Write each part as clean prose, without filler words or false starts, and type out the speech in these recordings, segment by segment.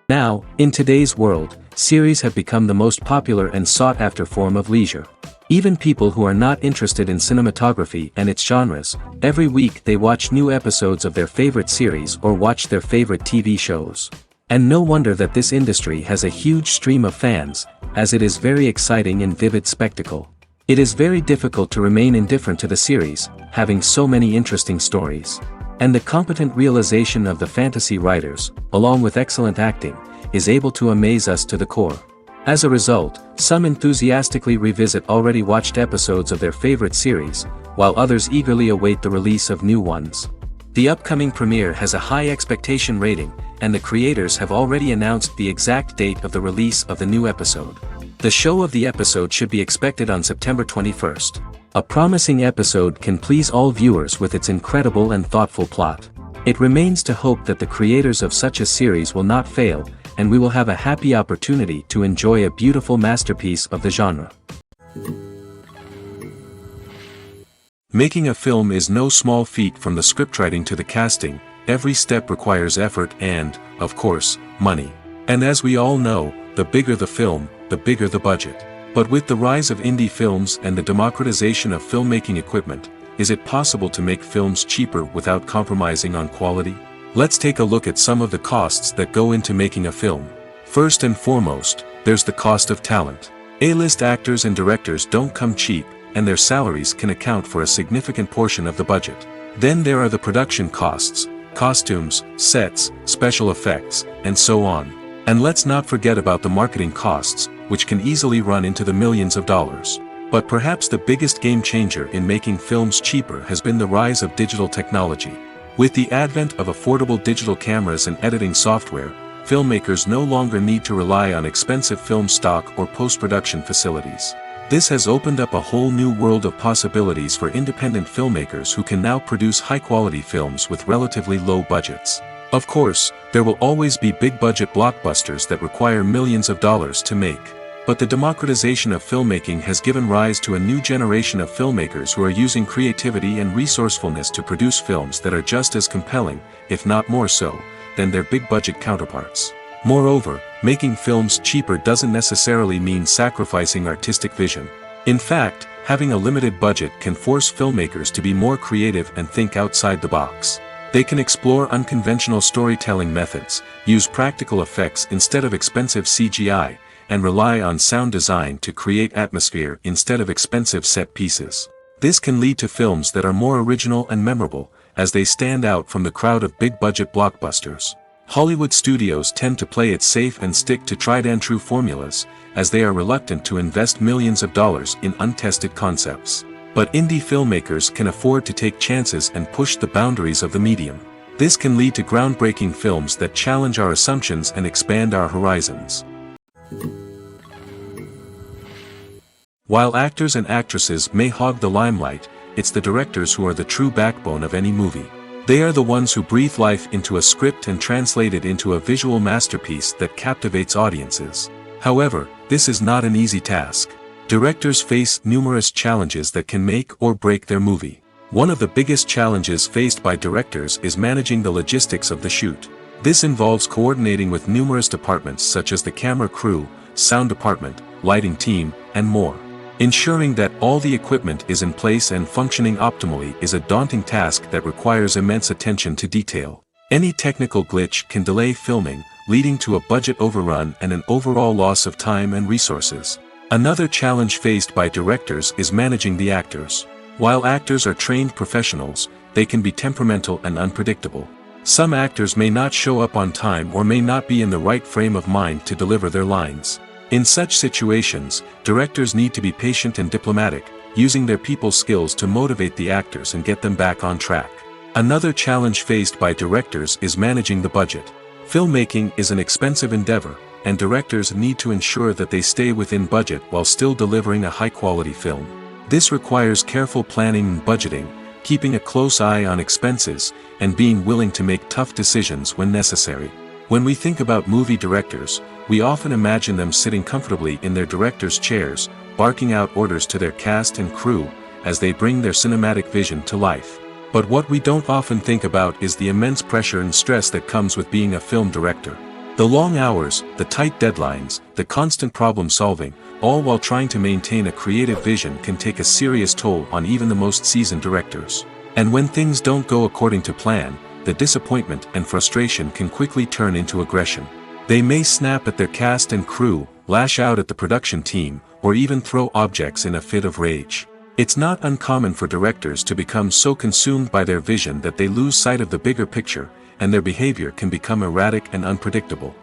Now, in today's world, series have become the most popular and sought-after form of leisure. Even people who are not interested in cinematography and its genres, every week they watch new episodes of their favorite series or watch their favorite TV shows. And no wonder that this industry has a huge stream of fans, as it is very exciting and vivid spectacle. It is very difficult to remain indifferent to the series, having so many interesting stories. And the competent realization of the fantasy writers, along with excellent acting, is able to amaze us to the core. As a result, some enthusiastically revisit already watched episodes of their favorite series, while others eagerly await the release of new ones. The upcoming premiere has a high expectation rating, and the creators have already announced the exact date of the release of the new episode. The show of the episode should be expected on September 21st. A promising episode can please all viewers with its incredible and thoughtful plot. It remains to hope that the creators of such a series will not fail, and we will have a happy opportunity to enjoy a beautiful masterpiece of the genre. Making a film is no small feat. From the scriptwriting to the casting, every step requires effort and, of course, money. And as we all know, the bigger the film, the bigger the budget. But with the rise of indie films and the democratization of filmmaking equipment, is it possible to make films cheaper without compromising on quality? Let's take a look at some of the costs that go into making a film. First and foremost, there's the cost of talent. A-list actors and directors don't come cheap, and their salaries can account for a significant portion of the budget. Then there are the production costs, costumes, sets, special effects, and so on. And let's not forget about the marketing costs, which can easily run into the millions of dollars. But perhaps the biggest game changer in making films cheaper has been the rise of digital technology. With the advent of affordable digital cameras and editing software, filmmakers no longer need to rely on expensive film stock or post-production facilities. This has opened up a whole new world of possibilities for independent filmmakers who can now produce high-quality films with relatively low budgets. Of course, there will always be big-budget blockbusters that require millions of dollars to make. But the democratization of filmmaking has given rise to a new generation of filmmakers who are using creativity and resourcefulness to produce films that are just as compelling, if not more so, than their big-budget counterparts. Moreover, making films cheaper doesn't necessarily mean sacrificing artistic vision. In fact, having a limited budget can force filmmakers to be more creative and think outside the box. They can explore unconventional storytelling methods, use practical effects instead of expensive CGI, and rely on sound design to create atmosphere instead of expensive set pieces. This can lead to films that are more original and memorable, as they stand out from the crowd of big-budget blockbusters. Hollywood studios tend to play it safe and stick to tried-and-true formulas, as they are reluctant to invest millions of dollars in untested concepts. But indie filmmakers can afford to take chances and push the boundaries of the medium. This can lead to groundbreaking films that challenge our assumptions and expand our horizons. While actors and actresses may hog the limelight, it's the directors who are the true backbone of any movie. They are the ones who breathe life into a script and translate it into a visual masterpiece that captivates audiences. However, this is not an easy task. Directors face numerous challenges that can make or break their movie. One of the biggest challenges faced by directors is managing the logistics of the shoot. This involves coordinating with numerous departments such as the camera crew, sound department, lighting team, and more. Ensuring that all the equipment is in place and functioning optimally is a daunting task that requires immense attention to detail. Any technical glitch can delay filming, leading to a budget overrun and an overall loss of time and resources. Another challenge faced by directors is managing the actors. While actors are trained professionals, they can be temperamental and unpredictable. Some actors may not show up on time or may not be in the right frame of mind to deliver their lines. In such situations, directors need to be patient and diplomatic, using their people skills to motivate the actors and get them back on track. Another challenge faced by directors is managing the budget. Filmmaking is an expensive endeavor, and directors need to ensure that they stay within budget while still delivering a high-quality film. This requires careful planning and budgeting, keeping a close eye on expenses, and being willing to make tough decisions when necessary. When we think about movie directors, we often imagine them sitting comfortably in their director's chairs, barking out orders to their cast and crew, as they bring their cinematic vision to life. But what we don't often think about is the immense pressure and stress that comes with being a film director. The long hours, the tight deadlines, the constant problem solving, all while trying to maintain a creative vision can take a serious toll on even the most seasoned directors. And when things don't go according to plan, the disappointment and frustration can quickly turn into aggression. They may snap at their cast and crew, lash out at the production team, or even throw objects in a fit of rage. It's not uncommon for directors to become so consumed by their vision that they lose sight of the bigger picture, and their behavior can become erratic and unpredictable.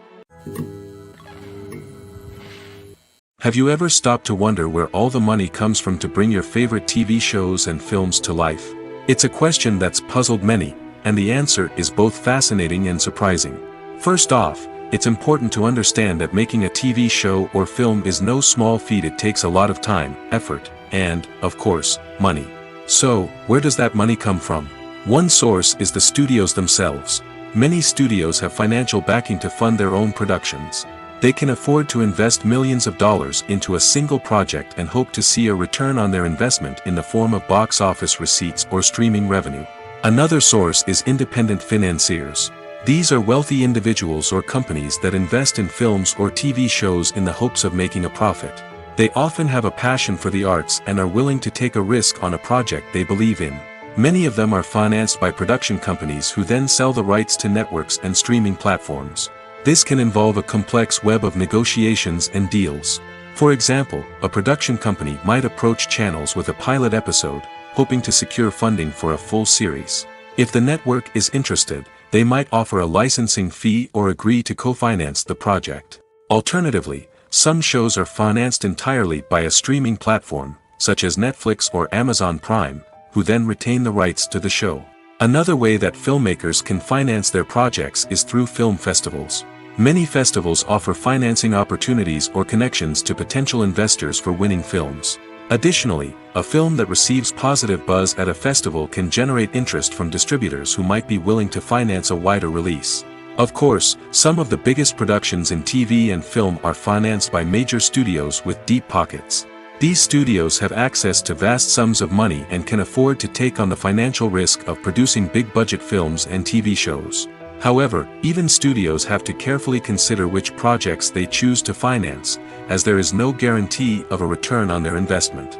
Have you ever stopped to wonder where all the money comes from to bring your favorite TV shows and films to life? It's a question that's puzzled many, and the answer is both fascinating and surprising. First off, it's important to understand that making a TV show or film is no small feat. It takes a lot of time, effort, and, of course, money. So, where does that money come from? One source is the studios themselves. Many studios have financial backing to fund their own productions. They can afford to invest millions of dollars into a single project and hope to see a return on their investment in the form of box office receipts or streaming revenue. Another source is independent financiers. These are wealthy individuals or companies that invest in films or TV shows in the hopes of making a profit. They often have a passion for the arts and are willing to take a risk on a project they believe in. Many of them are financed by production companies who then sell the rights to networks and streaming platforms. This can involve a complex web of negotiations and deals. For example, a production company might approach channels with a pilot episode, hoping to secure funding for a full series. If the network is interested, they might offer a licensing fee or agree to co-finance the project. Alternatively, some shows are financed entirely by a streaming platform, such as Netflix or Amazon Prime, who then retain the rights to the show. Another way that filmmakers can finance their projects is through film festivals. Many festivals offer financing opportunities or connections to potential investors for winning films. Additionally, a film that receives positive buzz at a festival can generate interest from distributors who might be willing to finance a wider release. Of course, some of the biggest productions in TV and film are financed by major studios with deep pockets. These studios have access to vast sums of money and can afford to take on the financial risk of producing big-budget films and TV shows. However, even studios have to carefully consider which projects they choose to finance, as there is no guarantee of a return on their investment.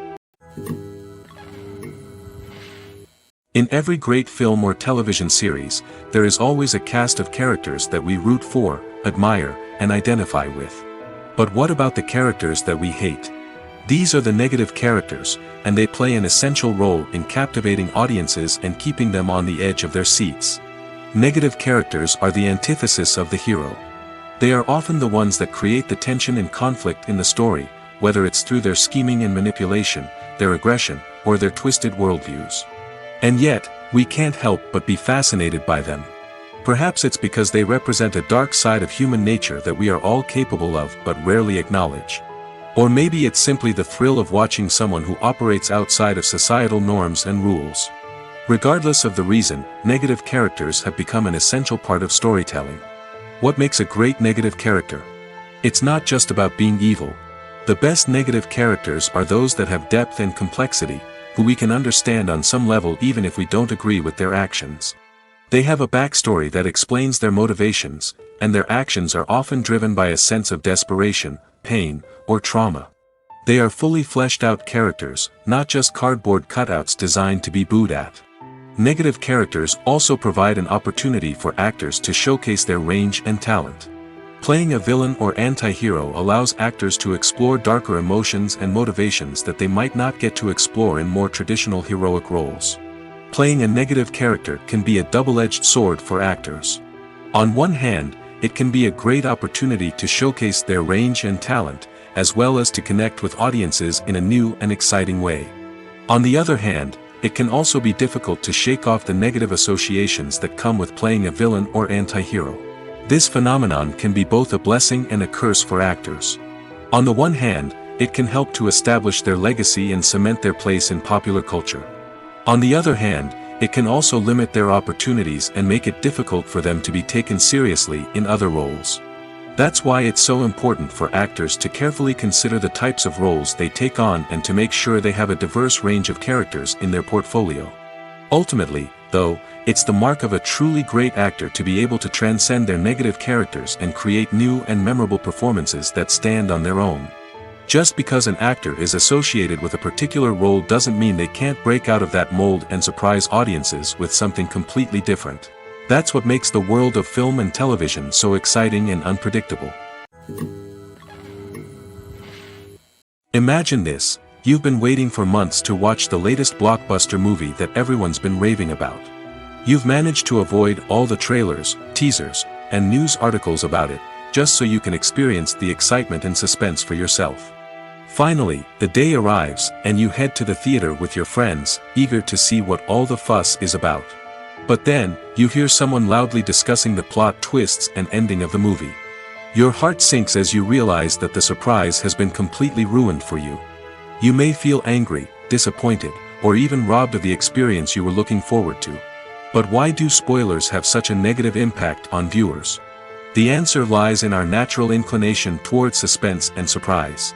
In every great film or television series, there is always a cast of characters that we root for, admire, and identify with. But what about the characters that we hate? These are the negative characters, and they play an essential role in captivating audiences and keeping them on the edge of their seats. Negative characters are the antithesis of the hero. They are often the ones that create the tension and conflict in the story, whether it's through their scheming and manipulation, their aggression, or their twisted worldviews. And yet, we can't help but be fascinated by them. Perhaps it's because they represent a dark side of human nature that we are all capable of but rarely acknowledge. Or maybe it's simply the thrill of watching someone who operates outside of societal norms and rules. Regardless of the reason, negative characters have become an essential part of storytelling. What makes a great negative character? It's not just about being evil. The best negative characters are those that have depth and complexity, who we can understand on some level even if we don't agree with their actions. They have a backstory that explains their motivations, and their actions are often driven by a sense of desperation, pain, or trauma. They are fully fleshed out characters, not just cardboard cutouts designed to be booed at. Negative characters also provide an opportunity for actors to showcase their range and talent. Playing a villain or anti-hero allows actors to explore darker emotions and motivations that they might not get to explore in more traditional heroic roles. Playing a negative character can be a double-edged sword for actors. On one hand, it can be a great opportunity to showcase their range and talent, as well as to connect with audiences in a new and exciting way. On the other hand, it can also be difficult to shake off the negative associations that come with playing a villain or anti-hero. This phenomenon can be both a blessing and a curse for actors. On the one hand, it can help to establish their legacy and cement their place in popular culture. On the other hand, it can also limit their opportunities and make it difficult for them to be taken seriously in other roles. That's why it's so important for actors to carefully consider the types of roles they take on and to make sure they have a diverse range of characters in their portfolio. Ultimately, though, it's the mark of a truly great actor to be able to transcend their negative characters and create new and memorable performances that stand on their own. Just because an actor is associated with a particular role doesn't mean they can't break out of that mold and surprise audiences with something completely different. That's what makes the world of film and television so exciting and unpredictable. Imagine this: you've been waiting for months to watch the latest blockbuster movie that everyone's been raving about. You've managed to avoid all the trailers, teasers, and news articles about it, just so you can experience the excitement and suspense for yourself. Finally, the day arrives, and you head to the theater with your friends, eager to see what all the fuss is about. But then, you hear someone loudly discussing the plot twists and ending of the movie. Your heart sinks as you realize that the surprise has been completely ruined for you. You may feel angry, disappointed, or even robbed of the experience you were looking forward to. But why do spoilers have such a negative impact on viewers? The answer lies in our natural inclination toward suspense and surprise.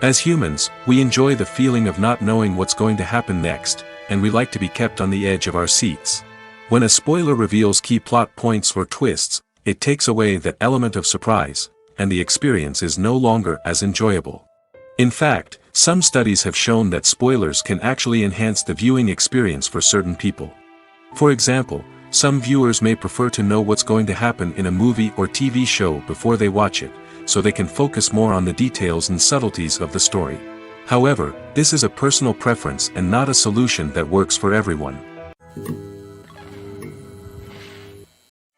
As humans, we enjoy the feeling of not knowing what's going to happen next, and we like to be kept on the edge of our seats. When a spoiler reveals key plot points or twists, it takes away that element of surprise, and the experience is no longer as enjoyable. In fact, some studies have shown that spoilers can actually enhance the viewing experience for certain people. For example, some viewers may prefer to know what's going to happen in a movie or TV show before they watch it, so they can focus more on the details and subtleties of the story. However, this is a personal preference and not a solution that works for everyone.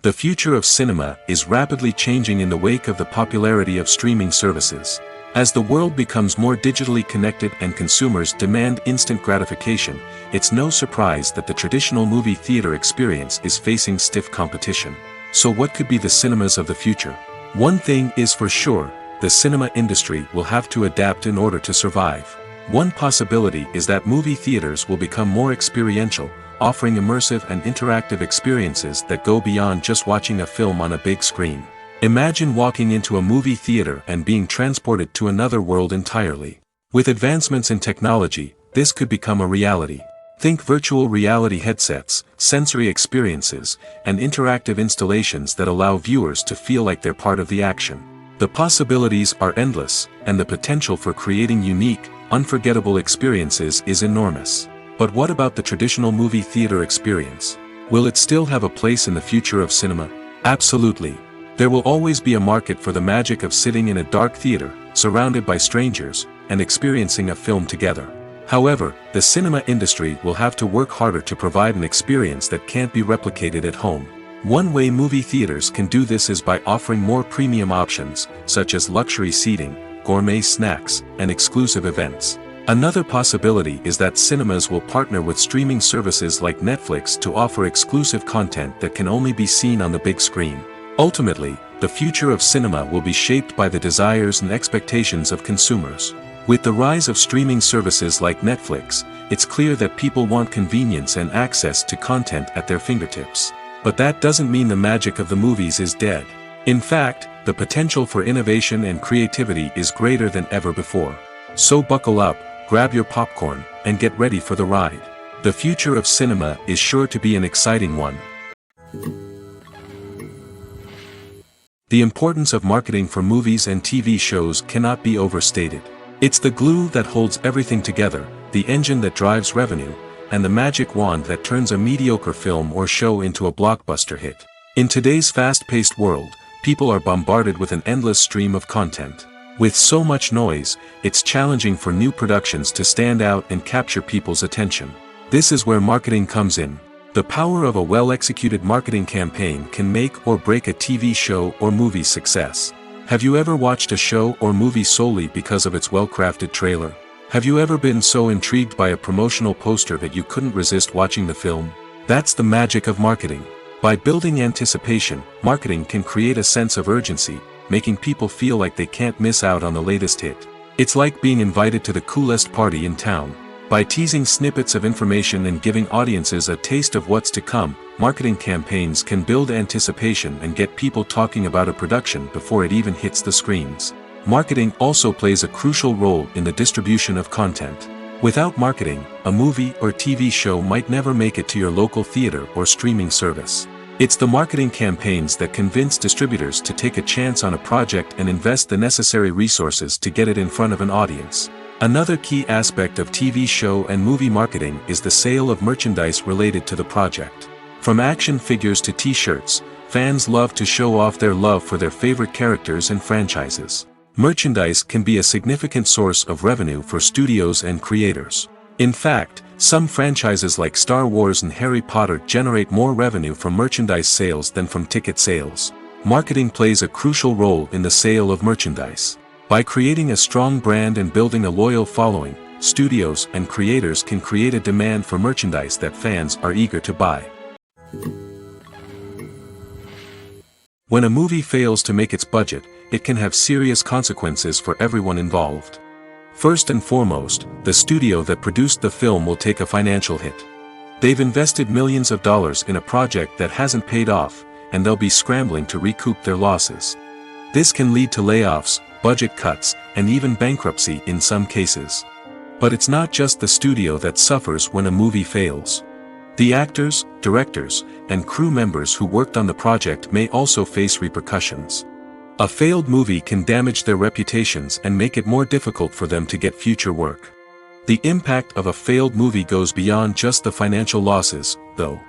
The future of cinema is rapidly changing in the wake of the popularity of streaming services. As the world becomes more digitally connected and consumers demand instant gratification, it's no surprise that the traditional movie theater experience is facing stiff competition. So what could be the cinemas of the future? One thing is for sure: the cinema industry will have to adapt in order to survive. One possibility is that movie theaters will become more experiential, offering immersive and interactive experiences that go beyond just watching a film on a big screen. Imagine walking into a movie theater and being transported to another world entirely. With advancements in technology, this could become a reality. Think virtual reality headsets, sensory experiences, and interactive installations that allow viewers to feel like they're part of the action. The possibilities are endless, and the potential for creating unique, unforgettable experiences is enormous. But what about the traditional movie theater experience? Will it still have a place in the future of cinema? Absolutely. There will always be a market for the magic of sitting in a dark theater, surrounded by strangers, and experiencing a film together. However, the cinema industry will have to work harder to provide an experience that can't be replicated at home. One way movie theaters can do this is by offering more premium options, such as luxury seating, gourmet snacks, and exclusive events. Another possibility is that cinemas will partner with streaming services like Netflix to offer exclusive content that can only be seen on the big screen. Ultimately, the future of cinema will be shaped by the desires and expectations of consumers. With the rise of streaming services like Netflix, it's clear that people want convenience and access to content at their fingertips. But that doesn't mean the magic of the movies is dead. In fact, the potential for innovation and creativity is greater than ever before. So buckle up, grab your popcorn, and get ready for the ride. The future of cinema is sure to be an exciting one. The importance of marketing for movies and TV shows cannot be overstated. It's the glue that holds everything together, the engine that drives revenue, and the magic wand that turns a mediocre film or show into a blockbuster hit. In today's fast-paced world, people are bombarded with an endless stream of content. With so much noise, it's challenging for new productions to stand out and capture people's attention. This is where marketing comes in. The power of a well-executed marketing campaign can make or break a TV show or movie's success. Have you ever watched a show or movie solely because of its well-crafted trailer? Have you ever been so intrigued by a promotional poster that you couldn't resist watching the film? That's the magic of marketing. By building anticipation, marketing can create a sense of urgency, making people feel like they can't miss out on the latest hit. It's like being invited to the coolest party in town. By teasing snippets of information and giving audiences a taste of what's to come, marketing campaigns can build anticipation and get people talking about a production before it even hits the screens. Marketing also plays a crucial role in the distribution of content. Without marketing, a movie or TV show might never make it to your local theater or streaming service. It's the marketing campaigns that convince distributors to take a chance on a project and invest the necessary resources to get it in front of an audience. Another key aspect of TV show and movie marketing is the sale of merchandise related to the project. From action figures to t-shirts, fans love to show off their love for their favorite characters and franchises. Merchandise can be a significant source of revenue for studios and creators. In fact, some franchises like Star Wars and Harry Potter generate more revenue from merchandise sales than from ticket sales. Marketing plays a crucial role in the sale of merchandise. By creating a strong brand and building a loyal following, studios and creators can create a demand for merchandise that fans are eager to buy. When a movie fails to make its budget, it can have serious consequences for everyone involved. First and foremost, the studio that produced the film will take a financial hit. They've invested millions of dollars in a project that hasn't paid off, and they'll be scrambling to recoup their losses. This can lead to layoffs, budget cuts, and even bankruptcy in some cases. But it's not just the studio that suffers when a movie fails. The actors, directors, and crew members who worked on the project may also face repercussions. A failed movie can damage their reputations and make it more difficult for them to get future work. The impact of a failed movie goes beyond just the financial losses, though.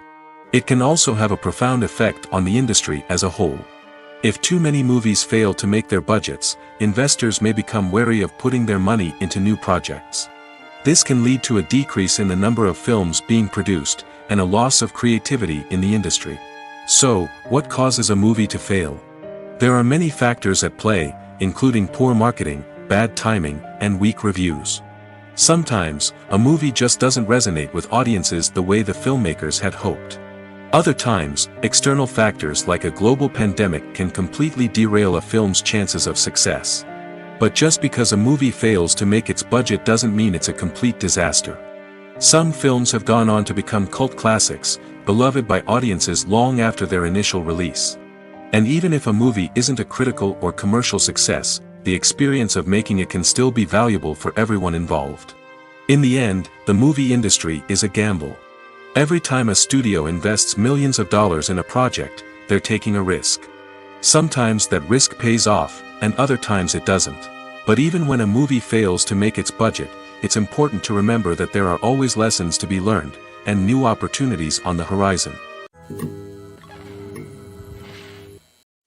It can also have a profound effect on the industry as a whole. If too many movies fail to make their budgets, investors may become wary of putting their money into new projects. This can lead to a decrease in the number of films being produced, and a loss of creativity in the industry. So, what causes a movie to fail? There are many factors at play, including poor marketing, bad timing, and weak reviews. Sometimes, a movie just doesn't resonate with audiences the way the filmmakers had hoped. Other times, external factors like a global pandemic can completely derail a film's chances of success. But just because a movie fails to make its budget doesn't mean it's a complete disaster. Some films have gone on to become cult classics, beloved by audiences long after their initial release. And even if a movie isn't a critical or commercial success, the experience of making it can still be valuable for everyone involved. In the end, the movie industry is a gamble. Every time a studio invests millions of dollars in a project, they're taking a risk. Sometimes that risk pays off, and other times it doesn't. But even when a movie fails to make its budget, it's important to remember that there are always lessons to be learned, and new opportunities on the horizon.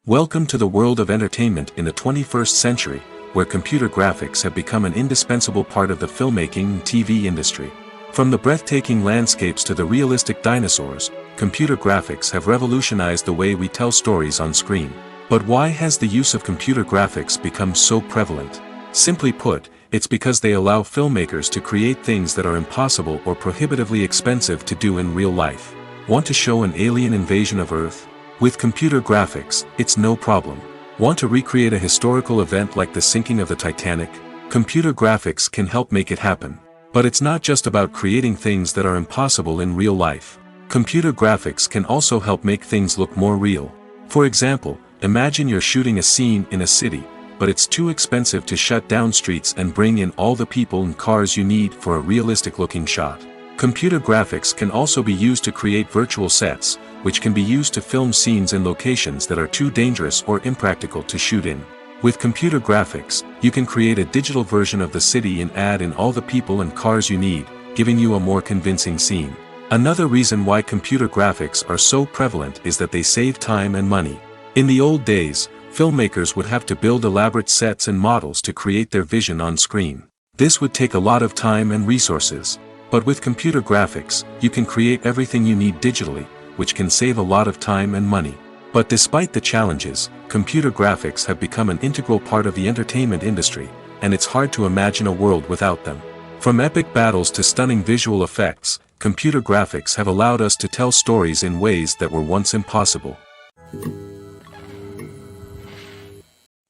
Welcome to the world of entertainment in the 21st century, where computer graphics have become an indispensable part of the filmmaking and TV industry. From the breathtaking landscapes to the realistic dinosaurs, computer graphics have revolutionized the way we tell stories on screen. But why has the use of computer graphics become so prevalent? Simply put, it's because they allow filmmakers to create things that are impossible or prohibitively expensive to do in real life. Want to show an alien invasion of Earth? With computer graphics, it's no problem. Want to recreate a historical event like the sinking of the Titanic? Computer graphics can help make it happen. But it's not just about creating things that are impossible in real life. Computer graphics can also help make things look more real. For example, imagine you're shooting a scene in a city, but it's too expensive to shut down streets and bring in all the people and cars you need for a realistic-looking shot. Computer graphics can also be used to create virtual sets, which can be used to film scenes in locations that are too dangerous or impractical to shoot in. With computer graphics, you can create a digital version of the city and add in all the people and cars you need, giving you a more convincing scene. Another reason why computer graphics are so prevalent is that they save time and money. In the old days, filmmakers would have to build elaborate sets and models to create their vision on screen. This would take a lot of time and resources. But with computer graphics, you can create everything you need digitally, which can save a lot of time and money. But despite the challenges, computer graphics have become an integral part of the entertainment industry, and it's hard to imagine a world without them. From epic battles to stunning visual effects, computer graphics have allowed us to tell stories in ways that were once impossible.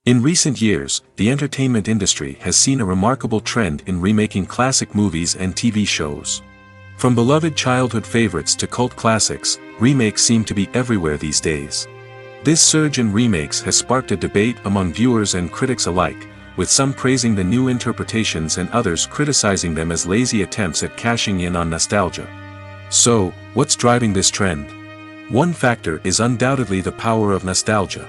In recent years, the entertainment industry has seen a remarkable trend in remaking classic movies and TV shows. From beloved childhood favorites to cult classics, remakes seem to be everywhere these days. This surge in remakes has sparked a debate among viewers and critics alike, with some praising the new interpretations and others criticizing them as lazy attempts at cashing in on nostalgia. So, what's driving this trend? One factor is undoubtedly the power of nostalgia.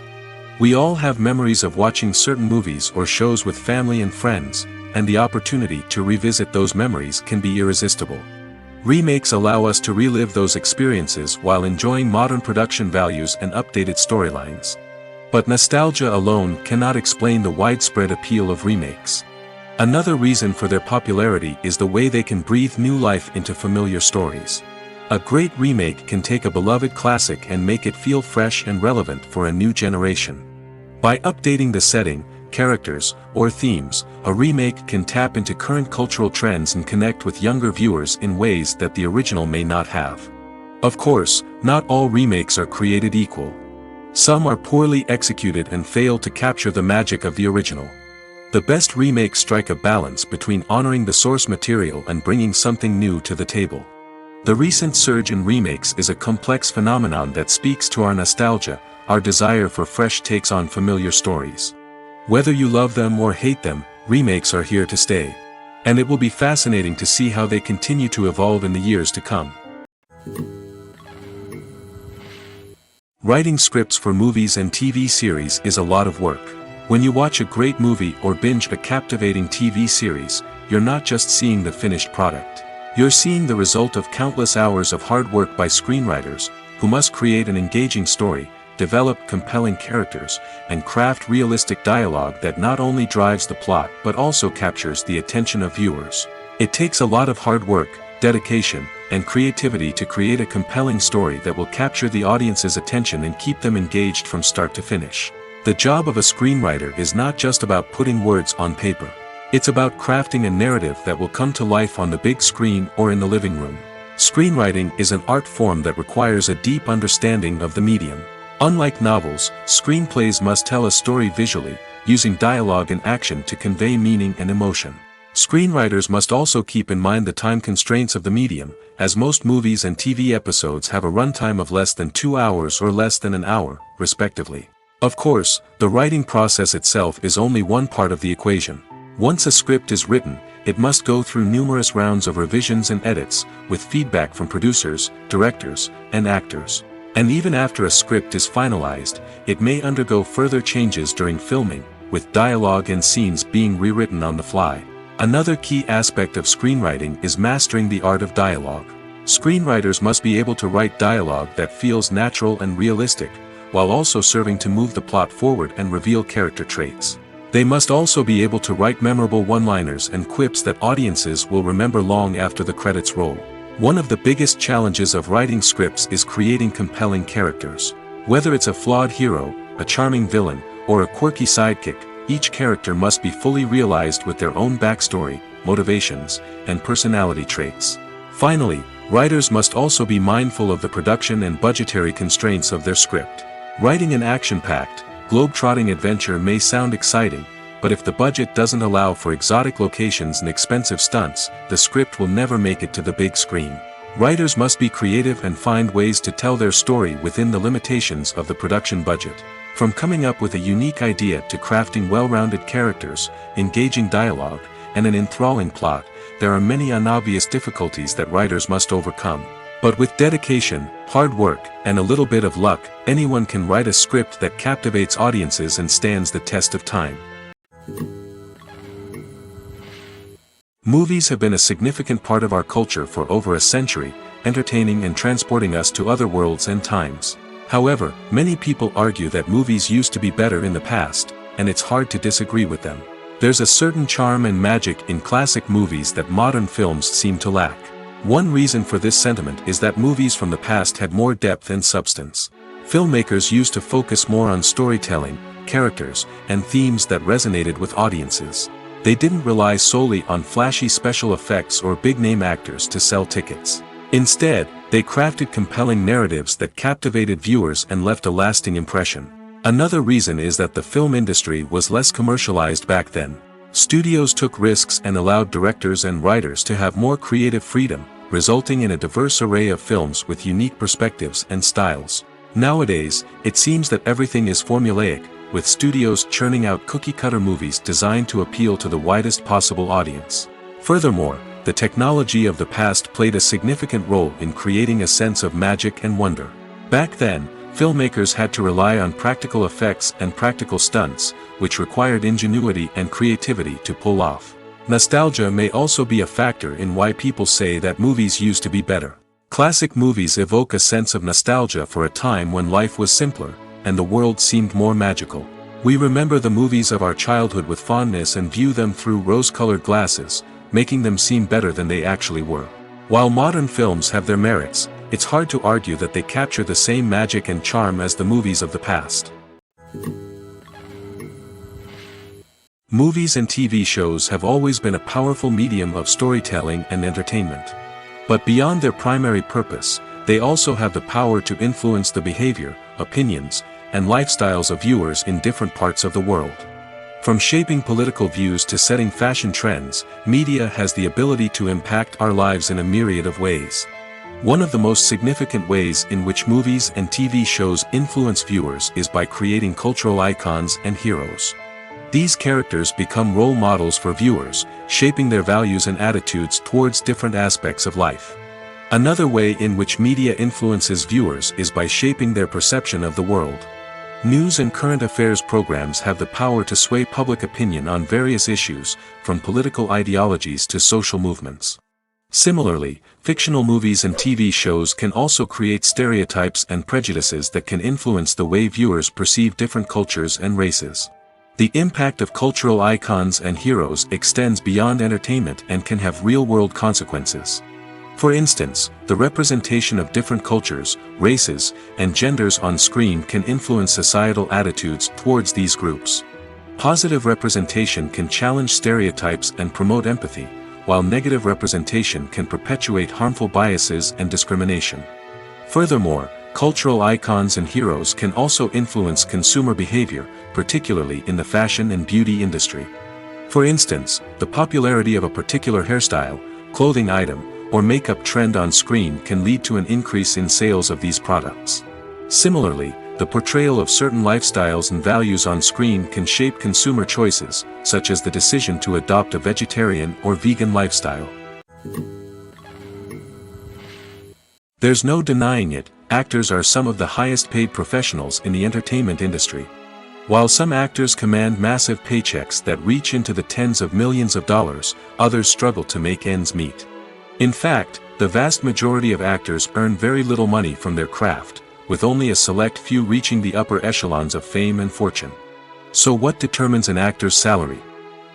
We all have memories of watching certain movies or shows with family and friends, and the opportunity to revisit those memories can be irresistible. Remakes allow us to relive those experiences while enjoying modern production values and updated storylines. But nostalgia alone cannot explain the widespread appeal of remakes. Another reason for their popularity is the way they can breathe new life into familiar stories. A great remake can take a beloved classic and make it feel fresh and relevant for a new generation. By updating the setting, characters, or themes, a remake can tap into current cultural trends and connect with younger viewers in ways that the original may not have. Of course, not all remakes are created equal. Some are poorly executed and fail to capture the magic of the original. The best remakes strike a balance between honoring the source material and bringing something new to the table. The recent surge in remakes is a complex phenomenon that speaks to our nostalgia, our desire for fresh takes on familiar stories. Whether you love them or hate them, remakes are here to stay. And it will be fascinating to see how they continue to evolve in the years to come. Writing scripts for movies and TV series is a lot of work. When you watch a great movie or binge a captivating TV series, you're not just seeing the finished product. You're seeing the result of countless hours of hard work by screenwriters, who must create an engaging story, develop compelling characters, and craft realistic dialogue that not only drives the plot but also captures the attention of viewers. It takes a lot of hard work, dedication, and creativity to create a compelling story that will capture the audience's attention and keep them engaged from start to finish. The job of a screenwriter is not just about putting words on paper. It's about crafting a narrative that will come to life on the big screen or in the living room. Screenwriting is an art form that requires a deep understanding of the medium. Unlike novels, screenplays must tell a story visually, using dialogue and action to convey meaning and emotion. Screenwriters must also keep in mind the time constraints of the medium, as most movies and TV episodes have a runtime of less than 2 hours or less than an hour, respectively. Of course, the writing process itself is only one part of the equation. Once a script is written, it must go through numerous rounds of revisions and edits, with feedback from producers, directors, and actors. And even after a script is finalized, it may undergo further changes during filming, with dialogue and scenes being rewritten on the fly. Another key aspect of screenwriting is mastering the art of dialogue. Screenwriters must be able to write dialogue that feels natural and realistic, while also serving to move the plot forward and reveal character traits. They must also be able to write memorable one-liners and quips that audiences will remember long after the credits roll. One of the biggest challenges of writing scripts is creating compelling characters. Whether it's a flawed hero, a charming villain, or a quirky sidekick, each character must be fully realized with their own backstory, motivations, and personality traits. Finally, writers must also be mindful of the production and budgetary constraints of their script. Writing an action-packed, globe-trotting adventure may sound exciting, but if the budget doesn't allow for exotic locations and expensive stunts, the script will never make it to the big screen. Writers must be creative and find ways to tell their story within the limitations of the production budget. From coming up with a unique idea to crafting well-rounded characters, engaging dialogue, and an enthralling plot, there are many unobvious difficulties that writers must overcome. But with dedication, hard work, and a little bit of luck, anyone can write a script that captivates audiences and stands the test of time. Movies have been a significant part of our culture for over a century, entertaining and transporting us to other worlds and times. However, many people argue that movies used to be better in the past, and it's hard to disagree with them. There's a certain charm and magic in classic movies that modern films seem to lack. One reason for this sentiment is that movies from the past had more depth and substance. Filmmakers used to focus more on storytelling, characters, and themes that resonated with audiences. They didn't rely solely on flashy special effects or big-name actors to sell tickets. Instead, they crafted compelling narratives that captivated viewers and left a lasting impression. Another reason is that the film industry was less commercialized back then. Studios took risks and allowed directors and writers to have more creative freedom, resulting in a diverse array of films with unique perspectives and styles. Nowadays, it seems that everything is formulaic, with studios churning out cookie-cutter movies designed to appeal to the widest possible audience. Furthermore, the technology of the past played a significant role in creating a sense of magic and wonder. Back then, filmmakers had to rely on practical effects and practical stunts, which required ingenuity and creativity to pull off. Nostalgia may also be a factor in why people say that movies used to be better. Classic movies evoke a sense of nostalgia for a time when life was simpler, and the world seemed more magical. We remember the movies of our childhood with fondness and view them through rose-colored glasses, making them seem better than they actually were. While modern films have their merits, it's hard to argue that they capture the same magic and charm as the movies of the past. Movies and TV shows have always been a powerful medium of storytelling and entertainment. But beyond their primary purpose, they also have the power to influence the behavior, opinions, and lifestyles of viewers in different parts of the world. From shaping political views to setting fashion trends, media has the ability to impact our lives in a myriad of ways. One of the most significant ways in which movies and TV shows influence viewers is by creating cultural icons and heroes. These characters become role models for viewers, shaping their values and attitudes towards different aspects of life. Another way in which media influences viewers is by shaping their perception of the world. News and current affairs programs have the power to sway public opinion on various issues, from political ideologies to social movements. Similarly, fictional movies and TV shows can also create stereotypes and prejudices that can influence the way viewers perceive different cultures and races. The impact of cultural icons and heroes extends beyond entertainment and can have real-world consequences. For instance, the representation of different cultures, races, and genders on screen can influence societal attitudes towards these groups. Positive representation can challenge stereotypes and promote empathy, while negative representation can perpetuate harmful biases and discrimination. Furthermore, cultural icons and heroes can also influence consumer behavior, particularly in the fashion and beauty industry. For instance, the popularity of a particular hairstyle, clothing item, or makeup trend on screen can lead to an increase in sales of these products. Similarly, the portrayal of certain lifestyles and values on screen can shape consumer choices, such as the decision to adopt a vegetarian or vegan lifestyle. There's no denying it, actors are some of the highest paid professionals in the entertainment industry. While some actors command massive paychecks that reach into the tens of millions of dollars, others struggle to make ends meet. In fact, the vast majority of actors earn very little money from their craft, with only a select few reaching the upper echelons of fame and fortune. So what determines an actor's salary?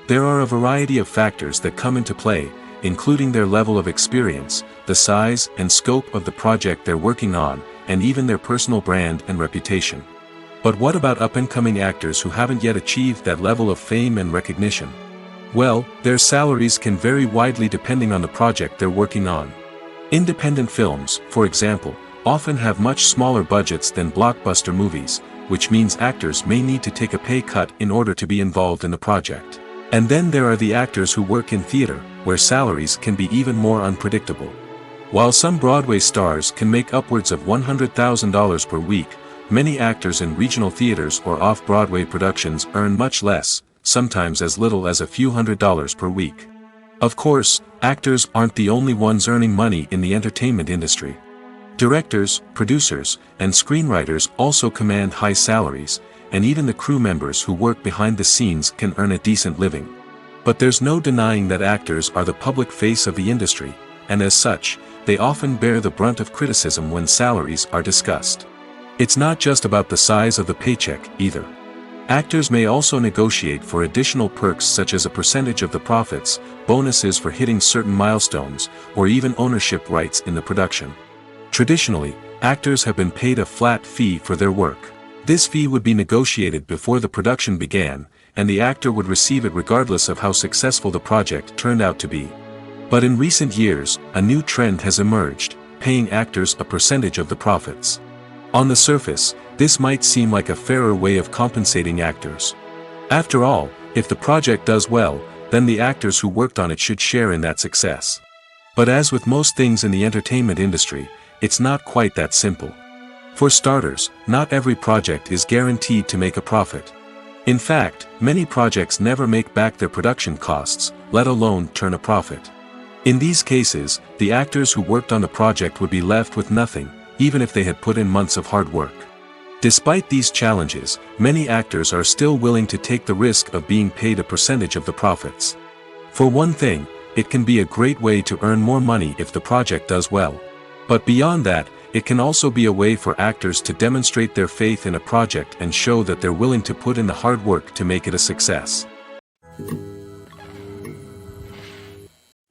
There are a variety of factors that come into play, including their level of experience, the size and scope of the project they're working on, and even their personal brand and reputation. But what about up-and-coming actors who haven't yet achieved that level of fame and recognition? Well, their salaries can vary widely depending on the project they're working on. Independent films, for example, often have much smaller budgets than blockbuster movies, which means actors may need to take a pay cut in order to be involved in the project. And then there are the actors who work in theater, where salaries can be even more unpredictable. While some Broadway stars can make upwards of $100,000 per week, many actors in regional theaters or off-Broadway productions earn much less, sometimes as little as a few $100s per week. Of course, actors aren't the only ones earning money in the entertainment industry. Directors, producers, and screenwriters also command high salaries, and even the crew members who work behind the scenes can earn a decent living. But there's no denying that actors are the public face of the industry, and as such, they often bear the brunt of criticism when salaries are discussed. It's not just about the size of the paycheck, either. Actors may also negotiate for additional perks such as a percentage of the profits, bonuses for hitting certain milestones, or even ownership rights in the production. Traditionally, actors have been paid a flat fee for their work. This fee would be negotiated before the production began, and the actor would receive it regardless of how successful the project turned out to be. But in recent years, a new trend has emerged, paying actors a percentage of the profits. On the surface, this might seem like a fairer way of compensating actors. After all, if the project does well, then the actors who worked on it should share in that success. But as with most things in the entertainment industry, it's not quite that simple. For starters, not every project is guaranteed to make a profit. In fact, many projects never make back their production costs, let alone turn a profit. In these cases, the actors who worked on the project would be left with nothing, even if they had put in months of hard work. Despite these challenges, many actors are still willing to take the risk of being paid a percentage of the profits. For one thing, it can be a great way to earn more money if the project does well. But beyond that, it can also be a way for actors to demonstrate their faith in a project and show that they're willing to put in the hard work to make it a success.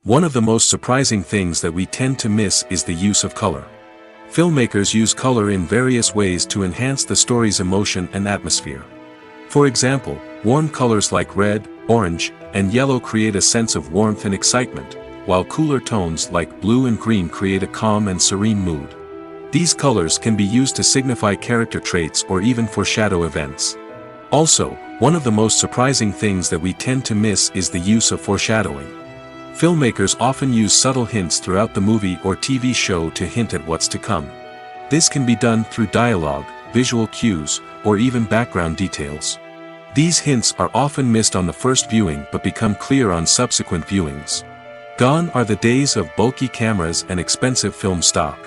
One of the most surprising things that we tend to miss is the use of color. Filmmakers use color in various ways to enhance the story's emotion and atmosphere. For example, warm colors like red, orange, and yellow create a sense of warmth and excitement, while cooler tones like blue and green create a calm and serene mood. These colors can be used to signify character traits or even foreshadow events. Also, one of the most surprising things that we tend to miss is the use of foreshadowing. Filmmakers often use subtle hints throughout the movie or TV show to hint at what's to come. This can be done through dialogue, visual cues, or even background details. These hints are often missed on the first viewing but become clear on subsequent viewings. Gone are the days of bulky cameras and expensive film stock.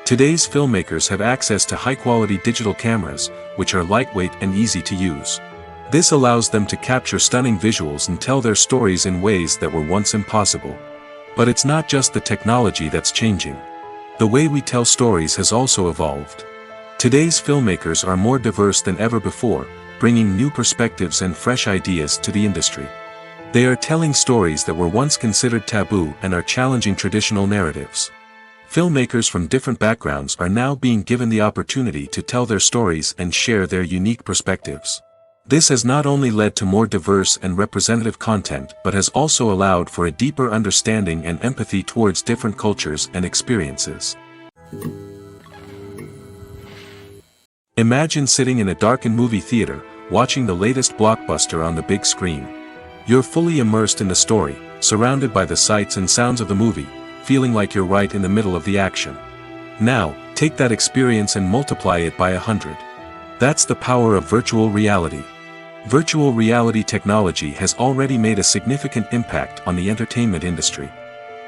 Today's filmmakers have access to high-quality digital cameras, which are lightweight and easy to use. This allows them to capture stunning visuals and tell their stories in ways that were once impossible. But it's not just the technology that's changing. The way we tell stories has also evolved. Today's filmmakers are more diverse than ever before, bringing new perspectives and fresh ideas to the industry. They are telling stories that were once considered taboo and are challenging traditional narratives. Filmmakers from different backgrounds are now being given the opportunity to tell their stories and share their unique perspectives. This has not only led to more diverse and representative content but has also allowed for a deeper understanding and empathy towards different cultures and experiences. Imagine sitting in a darkened movie theater, watching the latest blockbuster on the big screen. You're fully immersed in the story, surrounded by the sights and sounds of the movie, feeling like you're right in the middle of the action. Now, take that experience and multiply it by 100. That's the power of virtual reality. Virtual reality technology has already made a significant impact on the entertainment industry.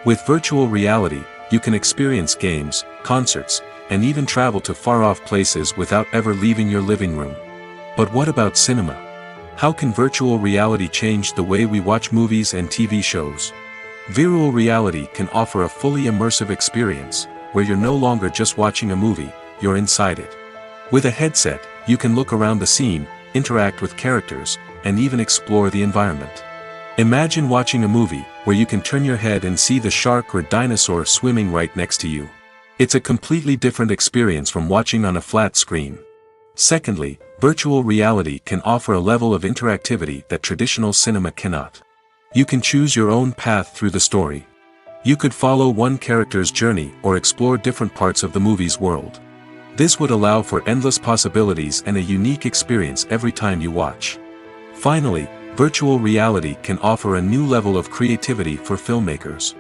With virtual reality, you can experience games, concerts, and even travel to far-off places without ever leaving your living room. But what about cinema? How can virtual reality change the way we watch movies and TV shows? Virtual reality can offer a fully immersive experience, where you're no longer just watching a movie, you're inside it. With a headset, you can look around the scene, interact with characters, and even explore the environment. Imagine watching a movie, where you can turn your head and see the shark or dinosaur swimming right next to you. It's a completely different experience from watching on a flat screen. Secondly, virtual reality can offer a level of interactivity that traditional cinema cannot. You can choose your own path through the story. You could follow one character's journey or explore different parts of the movie's world. This would allow for endless possibilities and a unique experience every time you watch. Finally, virtual reality can offer a new level of creativity for filmmakers.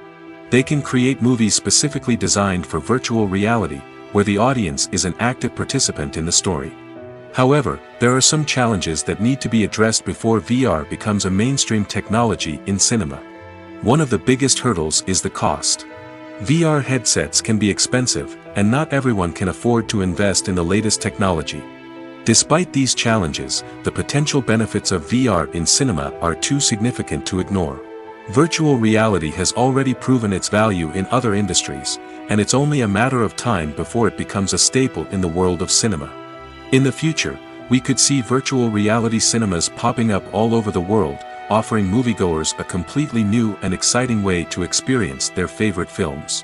They can create movies specifically designed for virtual reality, where the audience is an active participant in the story. However, there are some challenges that need to be addressed before VR becomes a mainstream technology in cinema. One of the biggest hurdles is the cost. VR headsets can be expensive, and not everyone can afford to invest in the latest technology. Despite these challenges, the potential benefits of VR in cinema are too significant to ignore. Virtual reality has already proven its value in other industries, and it's only a matter of time before it becomes a staple in the world of cinema. In the future, we could see virtual reality cinemas popping up all over the world, offering moviegoers a completely new and exciting way to experience their favorite films.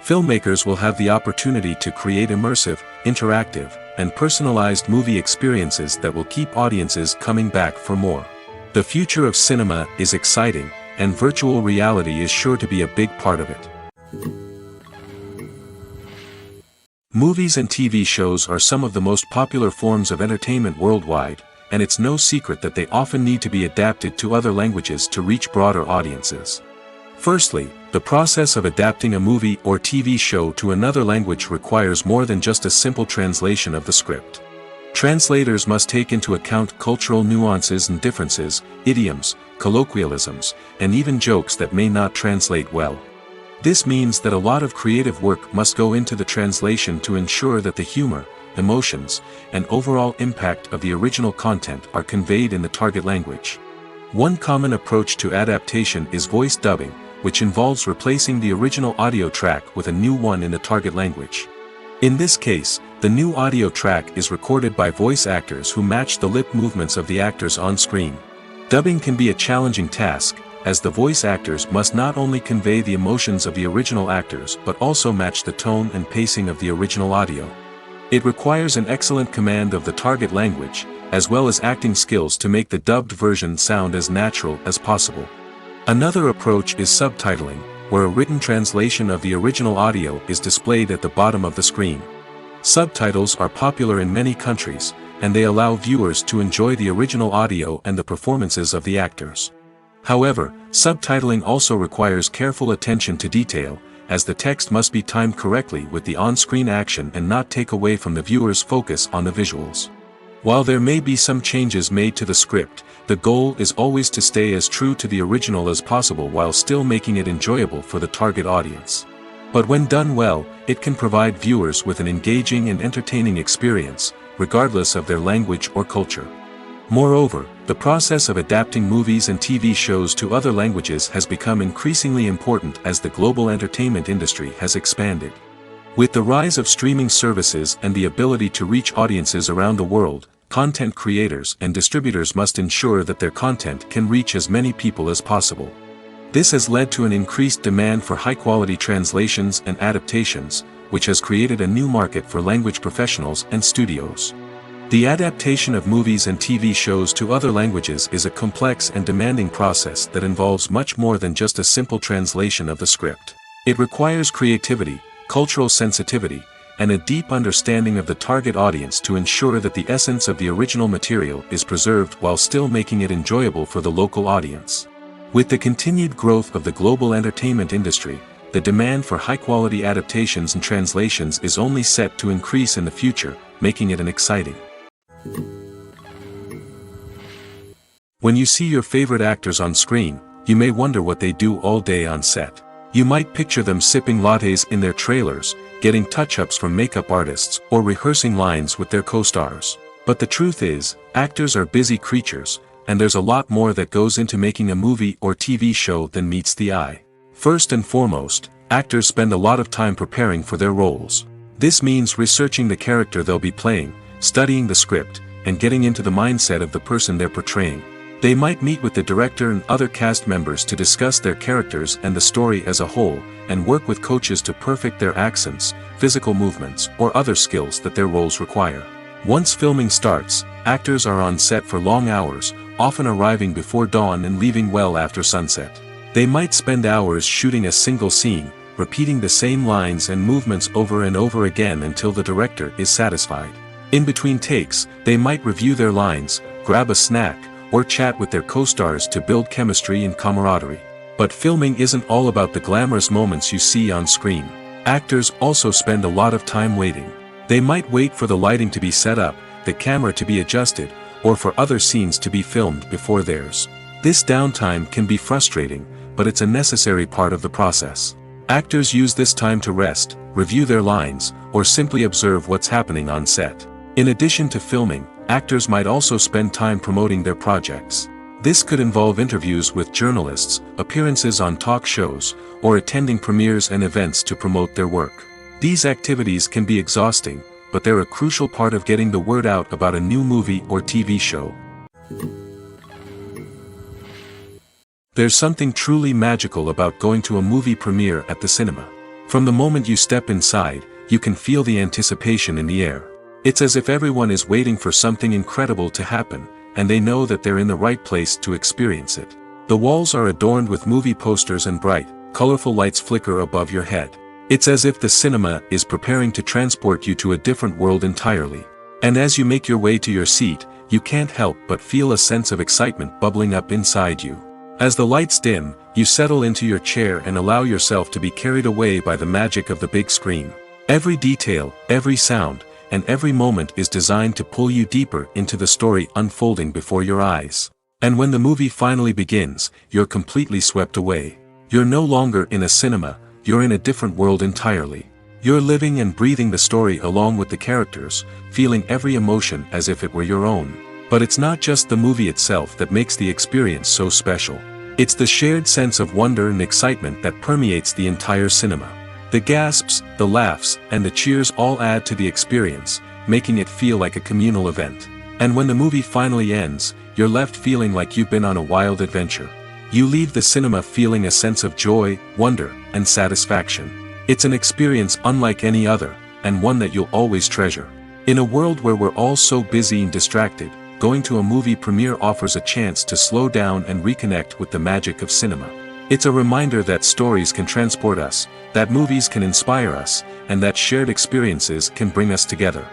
Filmmakers will have the opportunity to create immersive, interactive, and personalized movie experiences that will keep audiences coming back for more. The future of cinema is exciting, and virtual reality is sure to be a big part of it. Movies and TV shows are some of the most popular forms of entertainment worldwide, and it's no secret that they often need to be adapted to other languages to reach broader audiences. Firstly, the process of adapting a movie or TV show to another language requires more than just a simple translation of the script. Translators must take into account cultural nuances and differences, idioms, colloquialisms, and even jokes that may not translate well. This means that a lot of creative work must go into the translation to ensure that the humor, emotions, and overall impact of the original content are conveyed in the target language. One common approach to adaptation is voice dubbing, which involves replacing the original audio track with a new one in the target language. In this case, the new audio track is recorded by voice actors who match the lip movements of the actors on screen. Dubbing can be a challenging task, as the voice actors must not only convey the emotions of the original actors but also match the tone and pacing of the original audio. It requires an excellent command of the target language, as well as acting skills to make the dubbed version sound as natural as possible. Another approach is subtitling, where a written translation of the original audio is displayed at the bottom of the screen. Subtitles are popular in many countries, and they allow viewers to enjoy the original audio and the performances of the actors. However, subtitling also requires careful attention to detail, as the text must be timed correctly with the on-screen action and not take away from the viewer's focus on the visuals. While there may be some changes made to the script, the goal is always to stay as true to the original as possible while still making it enjoyable for the target audience. But when done well, it can provide viewers with an engaging and entertaining experience, regardless of their language or culture. Moreover, the process of adapting movies and TV shows to other languages has become increasingly important as the global entertainment industry has expanded. With the rise of streaming services and the ability to reach audiences around the world, content creators and distributors must ensure that their content can reach as many people as possible. This has led to an increased demand for high-quality translations and adaptations, which has created a new market for language professionals and studios. The adaptation of movies and TV shows to other languages is a complex and demanding process that involves much more than just a simple translation of the script. It requires creativity, cultural sensitivity, and a deep understanding of the target audience to ensure that the essence of the original material is preserved while still making it enjoyable for the local audience. With the continued growth of the global entertainment industry, the demand for high-quality adaptations and translations is only set to increase in the future, making it an exciting. When you see your favorite actors on screen, you may wonder what they do all day on set. You might picture them sipping lattes in their trailers, getting touch-ups from makeup artists, or rehearsing lines with their co-stars. But the truth is, actors are busy creatures, and there's a lot more that goes into making a movie or TV show than meets the eye. First and foremost, actors spend a lot of time preparing for their roles. This means researching the character they'll be playing, studying the script, and getting into the mindset of the person they're portraying. They might meet with the director and other cast members to discuss their characters and the story as a whole, and work with coaches to perfect their accents, physical movements, or other skills that their roles require. Once filming starts, actors are on set for long hours, often arriving before dawn and leaving well after sunset. They might spend hours shooting a single scene, repeating the same lines and movements over and over again until the director is satisfied. In between takes, they might review their lines, grab a snack, or chat with their co-stars to build chemistry and camaraderie. But filming isn't all about the glamorous moments you see on screen. Actors also spend a lot of time waiting. They might wait for the lighting to be set up, the camera to be adjusted, or for other scenes to be filmed before theirs. This downtime can be frustrating, but it's a necessary part of the process. Actors use this time to rest, review their lines, or simply observe what's happening on set. In addition to filming, actors might also spend time promoting their projects. This could involve interviews with journalists, appearances on talk shows, or attending premieres and events to promote their work. These activities can be exhausting, but they're a crucial part of getting the word out about a new movie or TV show. There's something truly magical about going to a movie premiere at the cinema. From the moment you step inside, you can feel the anticipation in the air. It's as if everyone is waiting for something incredible to happen, and they know that they're in the right place to experience it. The walls are adorned with movie posters and bright, colorful lights flicker above your head. It's as if the cinema is preparing to transport you to a different world entirely. And as you make your way to your seat, you can't help but feel a sense of excitement bubbling up inside you. As the lights dim, you settle into your chair and allow yourself to be carried away by the magic of the big screen. Every detail, every sound, and every moment is designed to pull you deeper into the story unfolding before your eyes. And when the movie finally begins, you're completely swept away. You're no longer in a cinema, you're in a different world entirely. You're living and breathing the story along with the characters, feeling every emotion as if it were your own. But it's not just the movie itself that makes the experience so special. It's the shared sense of wonder and excitement that permeates the entire cinema. The gasps, the laughs, and the cheers all add to the experience, making it feel like a communal event. And when the movie finally ends, you're left feeling like you've been on a wild adventure. You leave the cinema feeling a sense of joy, wonder, and satisfaction. It's an experience unlike any other, and one that you'll always treasure. In a world where we're all so busy and distracted, going to a movie premiere offers a chance to slow down and reconnect with the magic of cinema. It's a reminder that stories can transport us, that movies can inspire us, and that shared experiences can bring us together.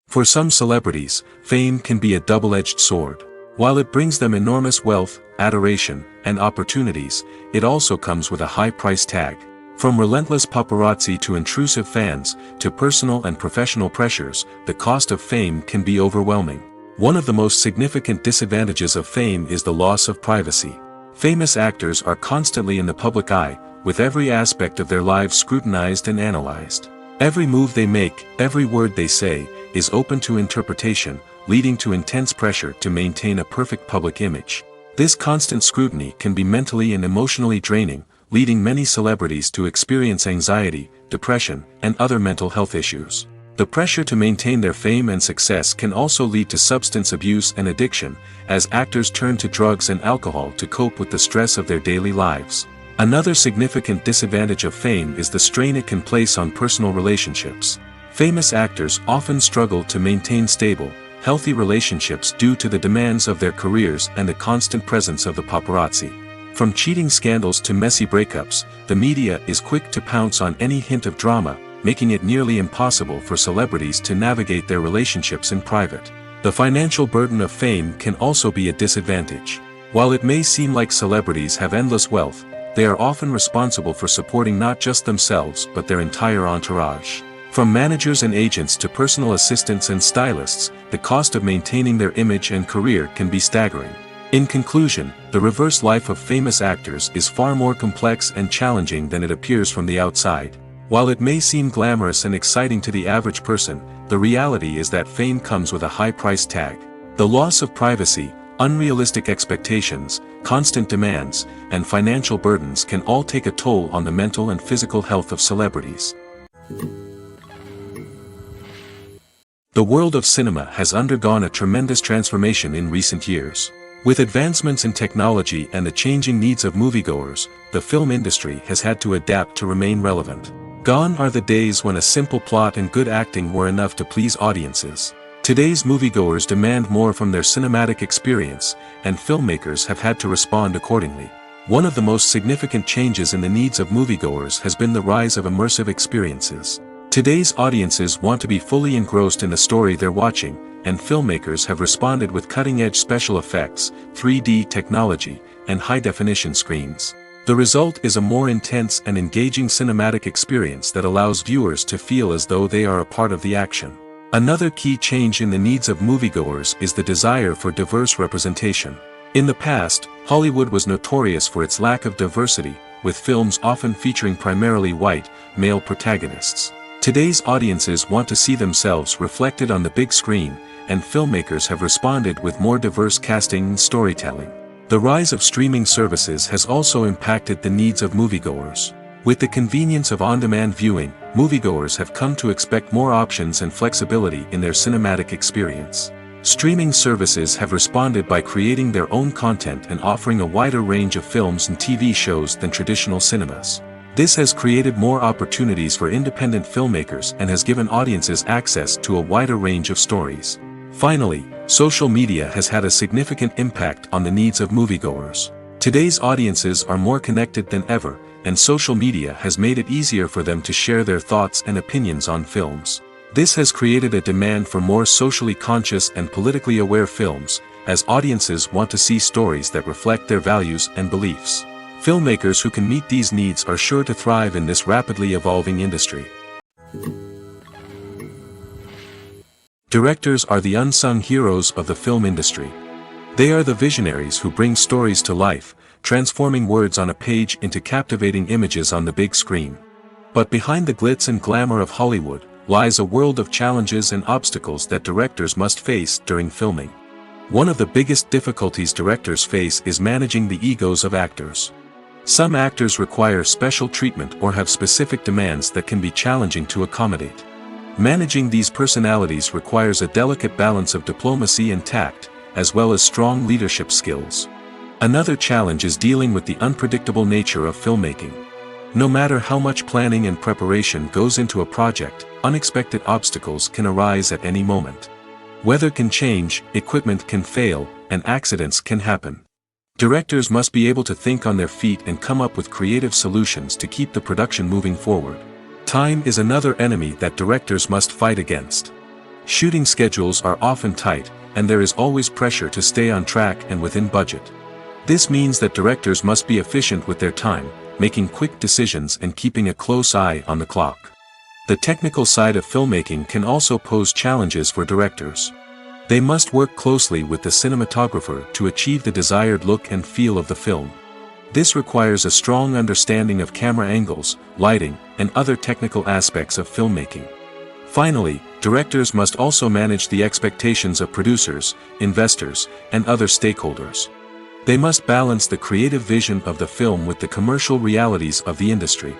For some celebrities, fame can be a double-edged sword. While it brings them enormous wealth, adoration, and opportunities, it also comes with a high price tag. From relentless paparazzi to intrusive fans, to personal and professional pressures, the cost of fame can be overwhelming. One of the most significant disadvantages of fame is the loss of privacy. Famous actors are constantly in the public eye, with every aspect of their lives scrutinized and analyzed. Every move they make, every word they say, is open to interpretation, leading to intense pressure to maintain a perfect public image. This constant scrutiny can be mentally and emotionally draining, leading many celebrities to experience anxiety, depression, and other mental health issues. The pressure to maintain their fame and success can also lead to substance abuse and addiction, as actors turn to drugs and alcohol to cope with the stress of their daily lives. Another significant disadvantage of fame is the strain it can place on personal relationships. Famous actors often struggle to maintain stable, healthy relationships due to the demands of their careers and the constant presence of the paparazzi. From cheating scandals to messy breakups, the media is quick to pounce on any hint of drama, making it nearly impossible for celebrities to navigate their relationships in private. The financial burden of fame can also be a disadvantage. While it may seem like celebrities have endless wealth, they are often responsible for supporting not just themselves but their entire entourage. From managers and agents to personal assistants and stylists, the cost of maintaining their image and career can be staggering. In conclusion, the reverse life of famous actors is far more complex and challenging than it appears from the outside. While it may seem glamorous and exciting to the average person, the reality is that fame comes with a high price tag. The loss of privacy, unrealistic expectations, constant demands, and financial burdens can all take a toll on the mental and physical health of celebrities. The world of cinema has undergone a tremendous transformation in recent years. With advancements in technology and the changing needs of moviegoers, the film industry has had to adapt to remain relevant. Gone are the days when a simple plot and good acting were enough to please audiences. Today's moviegoers demand more from their cinematic experience, and filmmakers have had to respond accordingly. One of the most significant changes in the needs of moviegoers has been the rise of immersive experiences. Today's audiences want to be fully engrossed in the story they're watching, and filmmakers have responded with cutting-edge special effects, 3D technology, and high-definition screens. The result is a more intense and engaging cinematic experience that allows viewers to feel as though they are a part of the action. Another key change in the needs of moviegoers is the desire for diverse representation. In the past, Hollywood was notorious for its lack of diversity, with films often featuring primarily white, male protagonists. Today's audiences want to see themselves reflected on the big screen, and filmmakers have responded with more diverse casting and storytelling. The rise of streaming services has also impacted the needs of moviegoers. With the convenience of on-demand viewing, moviegoers have come to expect more options and flexibility in their cinematic experience. Streaming services have responded by creating their own content and offering a wider range of films and TV shows than traditional cinemas. This has created more opportunities for independent filmmakers and has given audiences access to a wider range of stories. Finally, social media has had a significant impact on the needs of moviegoers. Today's audiences are more connected than ever, and social media has made it easier for them to share their thoughts and opinions on films. This has created a demand for more socially conscious and politically aware films, as audiences want to see stories that reflect their values and beliefs. Filmmakers who can meet these needs are sure to thrive in this rapidly evolving industry. Directors are the unsung heroes of the film industry. They are the visionaries who bring stories to life, transforming words on a page into captivating images on the big screen. But behind the glitz and glamour of Hollywood lies a world of challenges and obstacles that directors must face during filming. One of the biggest difficulties directors face is managing the egos of actors. Some actors require special treatment or have specific demands that can be challenging to accommodate. Managing these personalities requires a delicate balance of diplomacy and tact, as well as strong leadership skills. Another challenge is dealing with the unpredictable nature of filmmaking. No matter how much planning and preparation goes into a project, unexpected obstacles can arise at any moment. Weather can change, equipment can fail, and accidents can happen. Directors must be able to think on their feet and come up with creative solutions to keep the production moving forward. Time is another enemy that directors must fight against. Shooting schedules are often tight, and there is always pressure to stay on track and within budget. This means that directors must be efficient with their time, making quick decisions and keeping a close eye on the clock. The technical side of filmmaking can also pose challenges for directors. They must work closely with the cinematographer to achieve the desired look and feel of the film. This requires a strong understanding of camera angles, lighting, and other technical aspects of filmmaking. Finally, directors must also manage the expectations of producers, investors, and other stakeholders. They must balance the creative vision of the film with the commercial realities of the industry.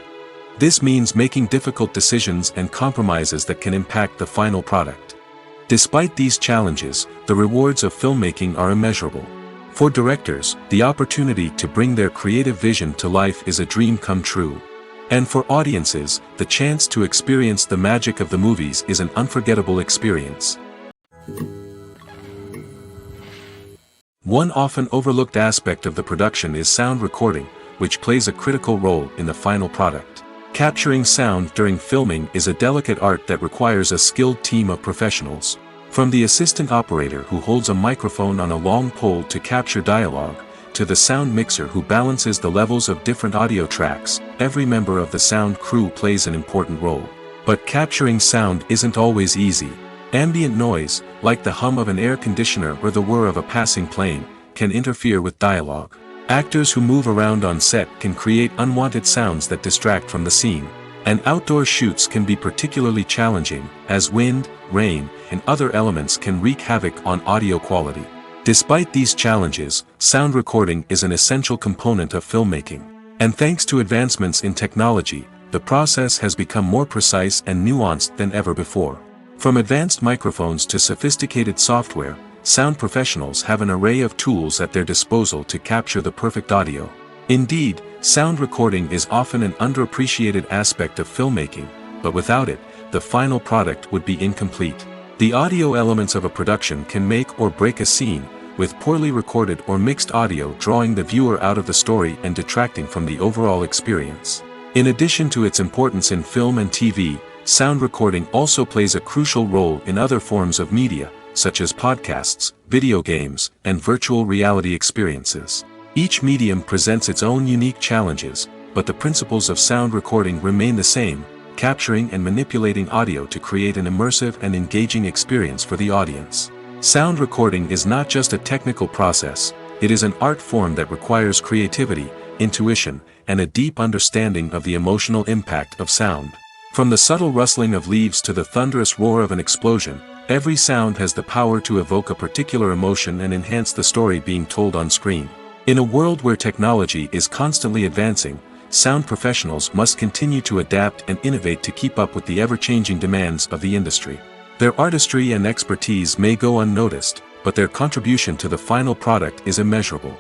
This means making difficult decisions and compromises that can impact the final product. Despite these challenges, the rewards of filmmaking are immeasurable. For directors, the opportunity to bring their creative vision to life is a dream come true. And for audiences, the chance to experience the magic of the movies is an unforgettable experience. One often overlooked aspect of the production is sound recording, which plays a critical role in the final product. Capturing sound during filming is a delicate art that requires a skilled team of professionals. From the assistant operator who holds a microphone on a long pole to capture dialogue, to the sound mixer who balances the levels of different audio tracks, every member of the sound crew plays an important role. But capturing sound isn't always easy. Ambient noise, like the hum of an air conditioner or the whir of a passing plane, can interfere with dialogue. Actors who move around on set can create unwanted sounds that distract from the scene. And outdoor shoots can be particularly challenging, as wind, rain, and other elements can wreak havoc on audio quality. Despite these challenges, sound recording is an essential component of filmmaking. And thanks to advancements in technology, the process has become more precise and nuanced than ever before. From advanced microphones to sophisticated software, sound professionals have an array of tools at their disposal to capture the perfect audio. Indeed, sound recording is often an underappreciated aspect of filmmaking, but without it, the final product would be incomplete. The audio elements of a production can make or break a scene, with poorly recorded or mixed audio drawing the viewer out of the story and detracting from the overall experience. In addition to its importance in film and TV, sound recording also plays a crucial role in other forms of media, such as podcasts, video games, and virtual reality experiences. Each medium presents its own unique challenges, but the principles of sound recording remain the same, capturing and manipulating audio to create an immersive and engaging experience for the audience. Sound recording is not just a technical process, it is an art form that requires creativity, intuition, and a deep understanding of the emotional impact of sound. From the subtle rustling of leaves to the thunderous roar of an explosion, every sound has the power to evoke a particular emotion and enhance the story being told on screen. In a world where technology is constantly advancing, sound professionals must continue to adapt and innovate to keep up with the ever-changing demands of the industry. Their artistry and expertise may go unnoticed, but their contribution to the final product is immeasurable.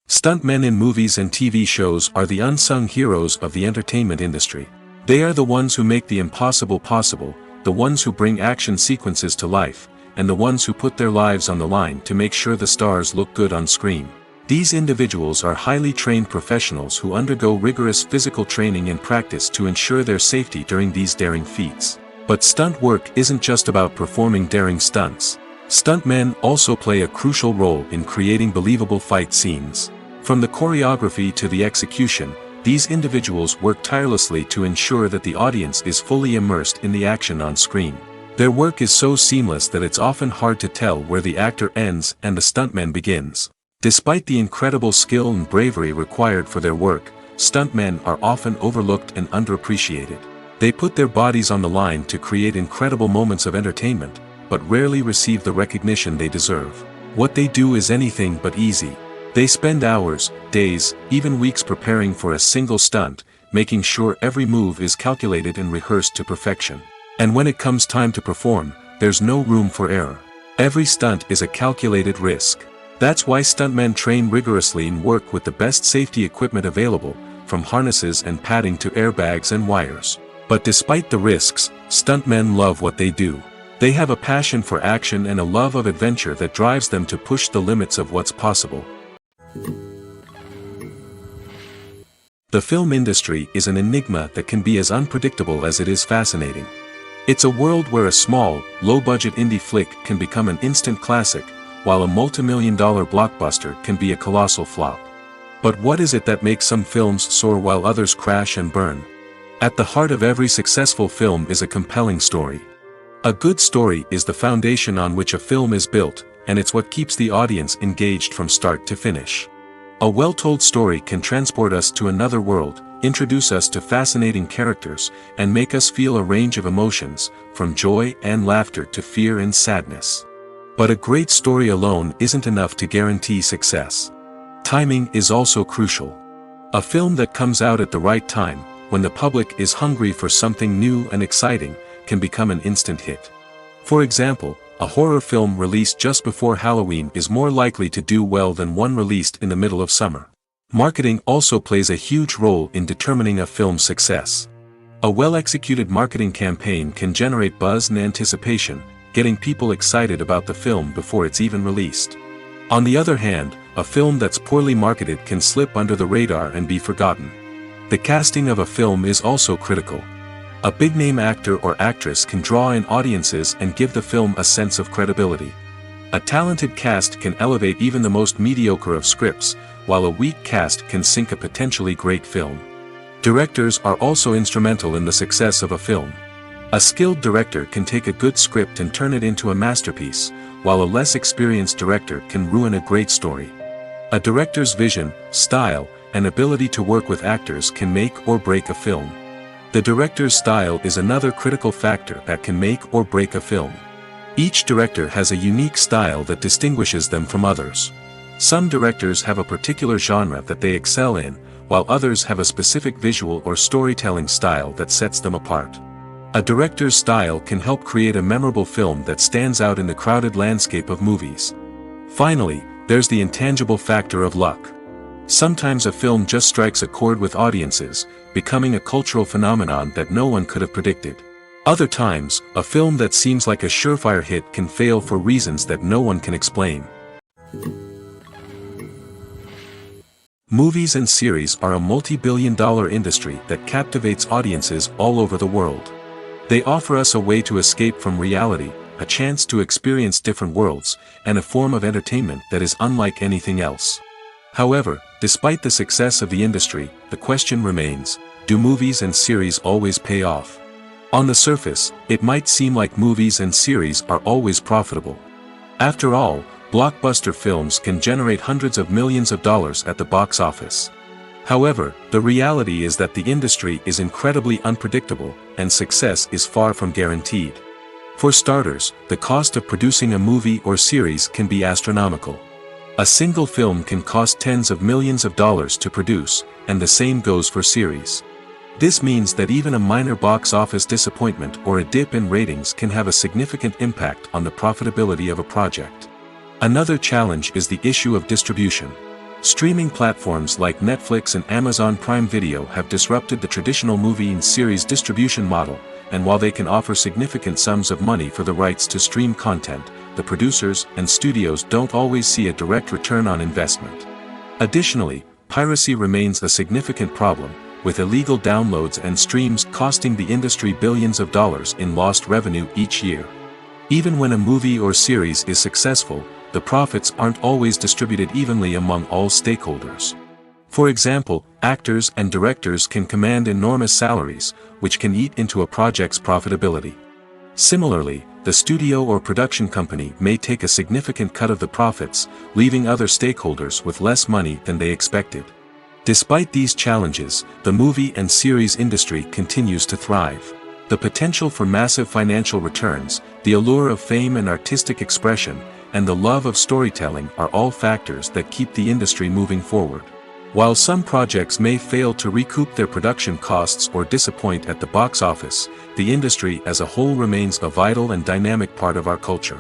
Stuntmen in movies and TV shows are the unsung heroes of the entertainment industry. They are the ones who make the impossible possible, the ones who bring action sequences to life, and the ones who put their lives on the line to make sure the stars look good on screen. These individuals are highly trained professionals who undergo rigorous physical training and practice to ensure their safety during these daring feats. But stunt work isn't just about performing daring stunts. Stuntmen also play a crucial role in creating believable fight scenes. From the choreography to the execution, These individuals work tirelessly to ensure that the audience is fully immersed in the action on screen. Their work is so seamless that it's often hard to tell where the actor ends and the stuntman begins. Despite the incredible skill and bravery required for their work, stuntmen are often overlooked and underappreciated. They put their bodies on the line to create incredible moments of entertainment, but rarely receive the recognition they deserve. What they do is anything but easy. They spend hours, days, even weeks preparing for a single stunt, making sure every move is calculated and rehearsed to perfection. And when it comes time to perform, there's no room for error. Every stunt is a calculated risk. That's why stuntmen train rigorously and work with the best safety equipment available, from harnesses and padding to airbags and wires. But despite the risks, stuntmen love what they do. They have a passion for action and a love of adventure that drives them to push the limits of what's possible. The film industry is an enigma that can be as unpredictable as it is fascinating. It's a world where a small, low-budget indie flick can become an instant classic, while a multi-million-dollar blockbuster can be a colossal flop. But what is it that makes some films soar while others crash and burn? At the heart of every successful film is a compelling story. A good story is the foundation on which a film is built, and it's what keeps the audience engaged from start to finish. A well-told story can transport us to another world, introduce us to fascinating characters, and make us feel a range of emotions, from joy and laughter to fear and sadness. But a great story alone isn't enough to guarantee success. Timing is also crucial. A film that comes out at the right time, when the public is hungry for something new and exciting, can become an instant hit. For example, a horror film released just before Halloween is more likely to do well than one released in the middle of summer. Marketing also plays a huge role in determining a film's success. A well-executed marketing campaign can generate buzz and anticipation, getting people excited about the film before it's even released. On the other hand, a film that's poorly marketed can slip under the radar and be forgotten. The casting of a film is also critical. A big-name actor or actress can draw in audiences and give the film a sense of credibility. A talented cast can elevate even the most mediocre of scripts, while a weak cast can sink a potentially great film. Directors are also instrumental in the success of a film. A skilled director can take a good script and turn it into a masterpiece, while a less experienced director can ruin a great story. A director's vision, style, and ability to work with actors can make or break a film. The director's style is another critical factor that can make or break a film. Each director has a unique style that distinguishes them from others. Some directors have a particular genre that they excel in, while others have a specific visual or storytelling style that sets them apart. A director's style can help create a memorable film that stands out in the crowded landscape of movies. Finally, there's the intangible factor of luck. Sometimes a film just strikes a chord with audiences, becoming a cultural phenomenon that no one could have predicted. Other times, a film that seems like a surefire hit can fail for reasons that no one can explain. Movies and series are a multi-billion-dollar industry that captivates audiences all over the world. They offer us a way to escape from reality, a chance to experience different worlds, and a form of entertainment that is unlike anything else. However, despite the success of the industry, the question remains, do movies and series always pay off? On the surface, it might seem like movies and series are always profitable. After all, blockbuster films can generate hundreds of millions of dollars at the box office. However, the reality is that the industry is incredibly unpredictable, and success is far from guaranteed. For starters, the cost of producing a movie or series can be astronomical. A single film can cost tens of millions of dollars to produce, and the same goes for series. This means that even a minor box office disappointment or a dip in ratings can have a significant impact on the profitability of a project. Another challenge is the issue of distribution. Streaming platforms like Netflix and Amazon Prime Video have disrupted the traditional movie and series distribution model, and while they can offer significant sums of money for the rights to stream content, the producers and studios don't always see a direct return on investment. Additionally, piracy remains a significant problem, with illegal downloads and streams costing the industry billions of dollars in lost revenue each year. Even when a movie or series is successful, the profits aren't always distributed evenly among all stakeholders. For example, actors and directors can command enormous salaries, which can eat into a project's profitability. Similarly, the studio or production company may take a significant cut of the profits, leaving other stakeholders with less money than they expected. Despite these challenges, the movie and series industry continues to thrive. The potential for massive financial returns, the allure of fame and artistic expression, and the love of storytelling are all factors that keep the industry moving forward. While some projects may fail to recoup their production costs or disappoint at the box office, the industry as a whole remains a vital and dynamic part of our culture.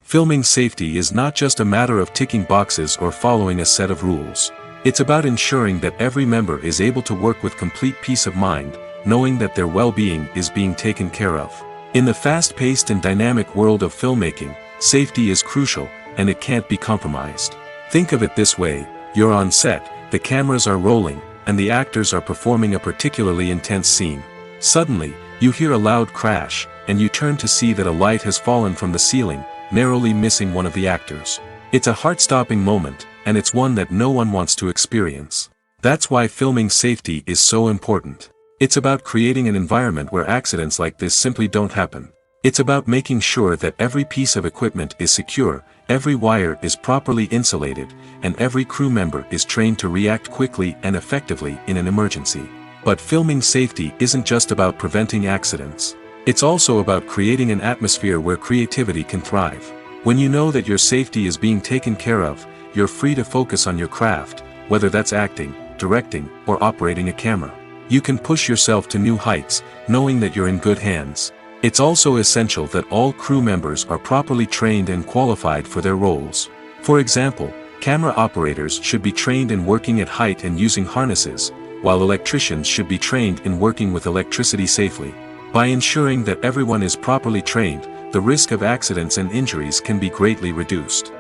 Filming safety is not just a matter of ticking boxes or following a set of rules. It's about ensuring that every member is able to work with complete peace of mind, knowing that their well-being is being taken care of. In the fast-paced and dynamic world of filmmaking, safety is crucial, and it can't be compromised. Think of it this way: you're on set, the cameras are rolling, and the actors are performing a particularly intense scene. Suddenly, you hear a loud crash, and you turn to see that a light has fallen from the ceiling, narrowly missing one of the actors. It's a heart-stopping moment, and it's one that no one wants to experience. That's why filming safety is so important. It's about creating an environment where accidents like this simply don't happen. It's about making sure that every piece of equipment is secure, every wire is properly insulated, and every crew member is trained to react quickly and effectively in an emergency. But filming safety isn't just about preventing accidents. It's also about creating an atmosphere where creativity can thrive. When you know that your safety is being taken care of, you're free to focus on your craft, whether that's acting, directing, or operating a camera. You can push yourself to new heights, knowing that you're in good hands. It's also essential that all crew members are properly trained and qualified for their roles. For example, camera operators should be trained in working at height and using harnesses, while electricians should be trained in working with electricity safely. By ensuring that everyone is properly trained, the risk of accidents and injuries can be greatly reduced.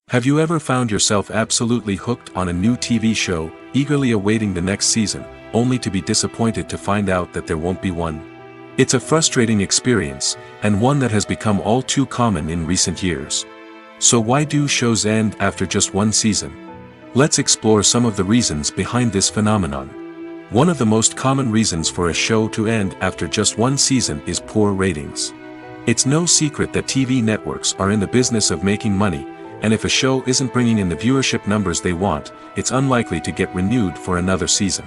Have you ever found yourself absolutely hooked on a new TV show, eagerly awaiting the next season, only to be disappointed to find out that there won't be one? It's a frustrating experience, and one that has become all too common in recent years. So why do shows end after just one season? Let's explore some of the reasons behind this phenomenon. One of the most common reasons for a show to end after just one season is poor ratings. It's no secret that TV networks are in the business of making money, and if a show isn't bringing in the viewership numbers they want, it's unlikely to get renewed for another season.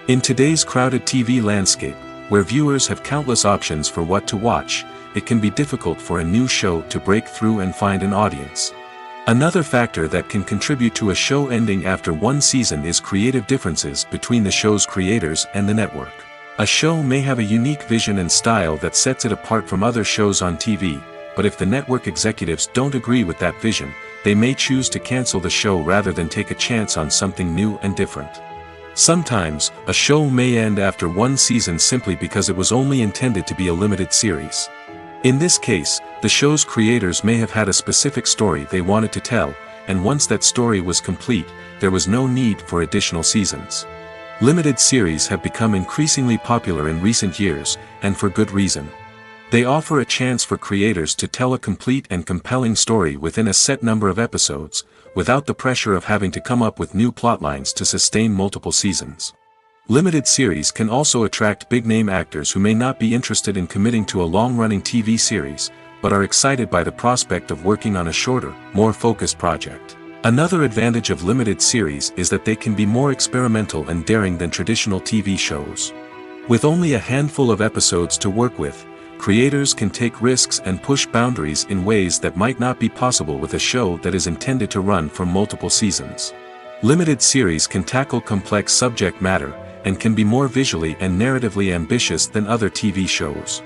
In today's crowded TV landscape, where viewers have countless options for what to watch, it can be difficult for a new show to break through and find an audience. Another factor that can contribute to a show ending after one season is creative differences between the show's creators and the network. A show may have a unique vision and style that sets it apart from other shows on TV, but if the network executives don't agree with that vision, they may choose to cancel the show rather than take a chance on something new and different. Sometimes, a show may end after one season simply because it was only intended to be a limited series. In this case, the show's creators may have had a specific story they wanted to tell, and once that story was complete, there was no need for additional seasons. Limited series have become increasingly popular in recent years, and for good reason. They offer a chance for creators to tell a complete and compelling story within a set number of episodes, without the pressure of having to come up with new plotlines to sustain multiple seasons. Limited series can also attract big-name actors who may not be interested in committing to a long-running TV series, but are excited by the prospect of working on a shorter, more focused project. Another advantage of limited series is that they can be more experimental and daring than traditional TV shows. With only a handful of episodes to work with, creators can take risks and push boundaries in ways that might not be possible with a show that is intended to run for multiple seasons. Limited series can tackle complex subject matter, and can be more visually and narratively ambitious than other TV shows.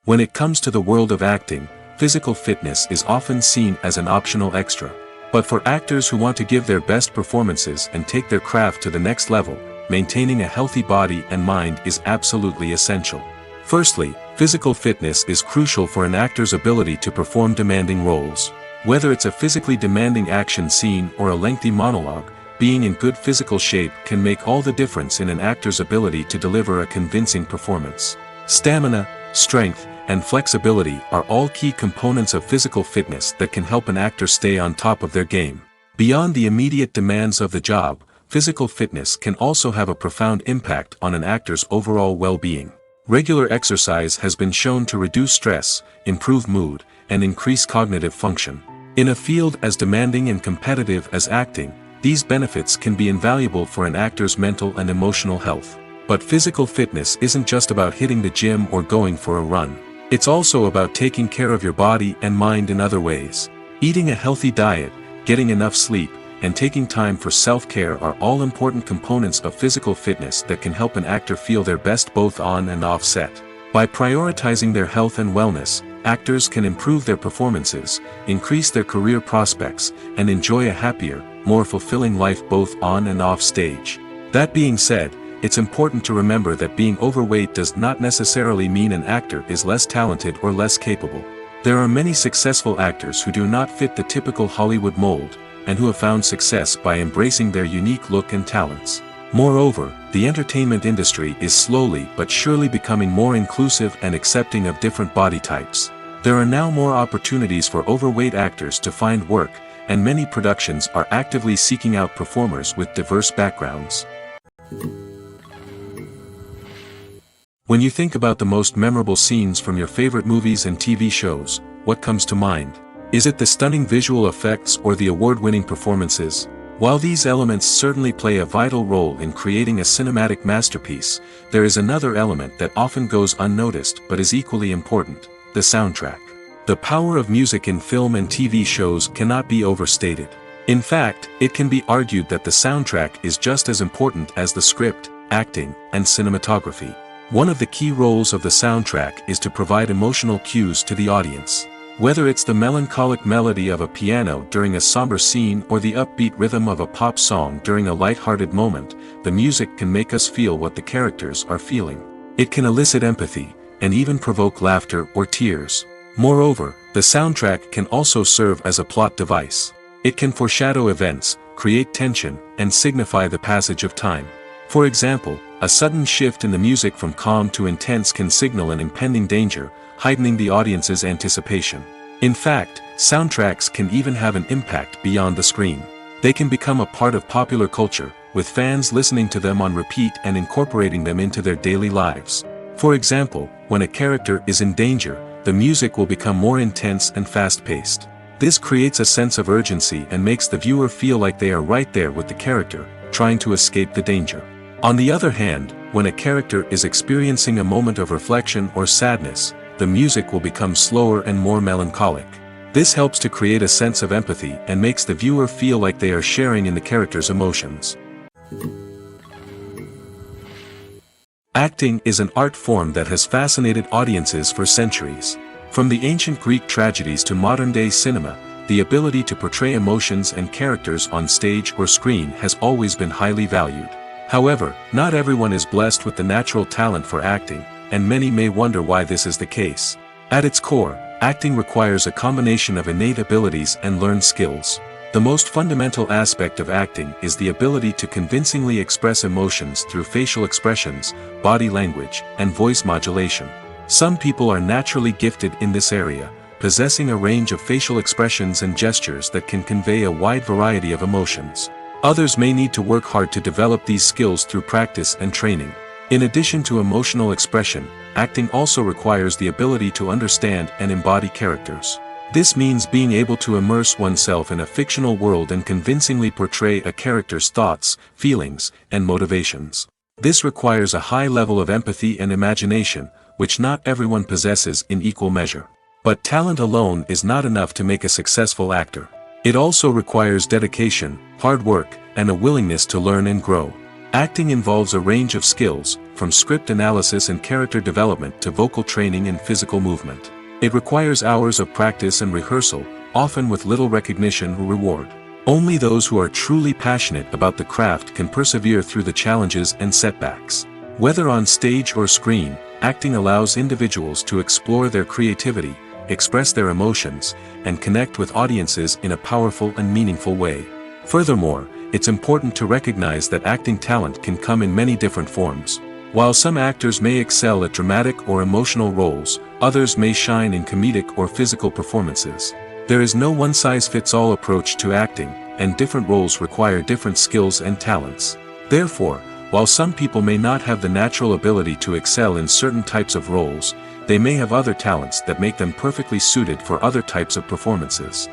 When it comes to the world of acting, physical fitness is often seen as an optional extra. But for actors who want to give their best performances and take their craft to the next level, maintaining a healthy body and mind is absolutely essential. Firstly, physical fitness is crucial for an actor's ability to perform demanding roles. Whether it's a physically demanding action scene or a lengthy monologue, being in good physical shape can make all the difference in an actor's ability to deliver a convincing performance. Stamina, strength, and flexibility are all key components of physical fitness that can help an actor stay on top of their game. Beyond the immediate demands of the job, physical fitness can also have a profound impact on an actor's overall well-being. Regular exercise has been shown to reduce stress, improve mood, and increase cognitive function. In a field as demanding and competitive as acting, these benefits can be invaluable for an actor's mental and emotional health. But physical fitness isn't just about hitting the gym or going for a run. It's also about taking care of your body and mind in other ways. Eating a healthy diet, getting enough sleep, and taking time for self-care are all important components of physical fitness that can help an actor feel their best both on and off set. By prioritizing their health and wellness, actors can improve their performances, increase their career prospects, and enjoy a happier, more fulfilling life both on and off stage. That being said, it's important to remember that being overweight does not necessarily mean an actor is less talented or less capable. There are many successful actors who do not fit the typical Hollywood mold, and who have found success by embracing their unique look and talents. Moreover, the entertainment industry is slowly but surely becoming more inclusive and accepting of different body types. There are now more opportunities for overweight actors to find work, and many productions are actively seeking out performers with diverse backgrounds. When you think about the most memorable scenes from your favorite movies and TV shows, what comes to mind? Is it the stunning visual effects or the award-winning performances? While these elements certainly play a vital role in creating a cinematic masterpiece, there is another element that often goes unnoticed but is equally important: the soundtrack. The power of music in film and TV shows cannot be overstated. In fact, it can be argued that the soundtrack is just as important as the script, acting, and cinematography. One of the key roles of the soundtrack is to provide emotional cues to the audience. Whether it's the melancholic melody of a piano during a somber scene or the upbeat rhythm of a pop song during a light-hearted moment, the music can make us feel what the characters are feeling. It can elicit empathy, and even provoke laughter or tears. Moreover, the soundtrack can also serve as a plot device. It can foreshadow events, create tension, and signify the passage of time. For example, a sudden shift in the music from calm to intense can signal an impending danger, heightening the audience's anticipation. In fact, soundtracks can even have an impact beyond the screen. They can become a part of popular culture, with fans listening to them on repeat and incorporating them into their daily lives. For example, when a character is in danger, the music will become more intense and fast-paced. This creates a sense of urgency and makes the viewer feel like they are right there with the character, trying to escape the danger. On the other hand, when a character is experiencing a moment of reflection or sadness, the music will become slower and more melancholic. This helps to create a sense of empathy and makes the viewer feel like they are sharing in the character's emotions. Acting is an art form that has fascinated audiences for centuries. From the ancient Greek tragedies to modern-day cinema, the ability to portray emotions and characters on stage or screen has always been highly valued. However, not everyone is blessed with the natural talent for acting, and many may wonder why this is the case. At its core, acting requires a combination of innate abilities and learned skills. The most fundamental aspect of acting is the ability to convincingly express emotions through facial expressions, body language, and voice modulation. Some people are naturally gifted in this area, possessing a range of facial expressions and gestures that can convey a wide variety of emotions. Others may need to work hard to develop these skills through practice and training. In addition to emotional expression, acting also requires the ability to understand and embody characters. This means being able to immerse oneself in a fictional world and convincingly portray a character's thoughts, feelings, and motivations. This requires a high level of empathy and imagination, which not everyone possesses in equal measure. But talent alone is not enough to make a successful actor. It also requires dedication, hard work, and a willingness to learn and grow. Acting involves a range of skills, from script analysis and character development to vocal training and physical movement. It requires hours of practice and rehearsal, often with little recognition or reward. Only those who are truly passionate about the craft can persevere through the challenges and setbacks. Whether on stage or screen, acting allows individuals to explore their creativity, express their emotions, and connect with audiences in a powerful and meaningful way. Furthermore, it's important to recognize that acting talent can come in many different forms. While some actors may excel at dramatic or emotional roles, others may shine in comedic or physical performances. There is no one-size-fits-all approach to acting, and different roles require different skills and talents. Therefore, while some people may not have the natural ability to excel in certain types of roles, they may have other talents that make them perfectly suited for other types of performances.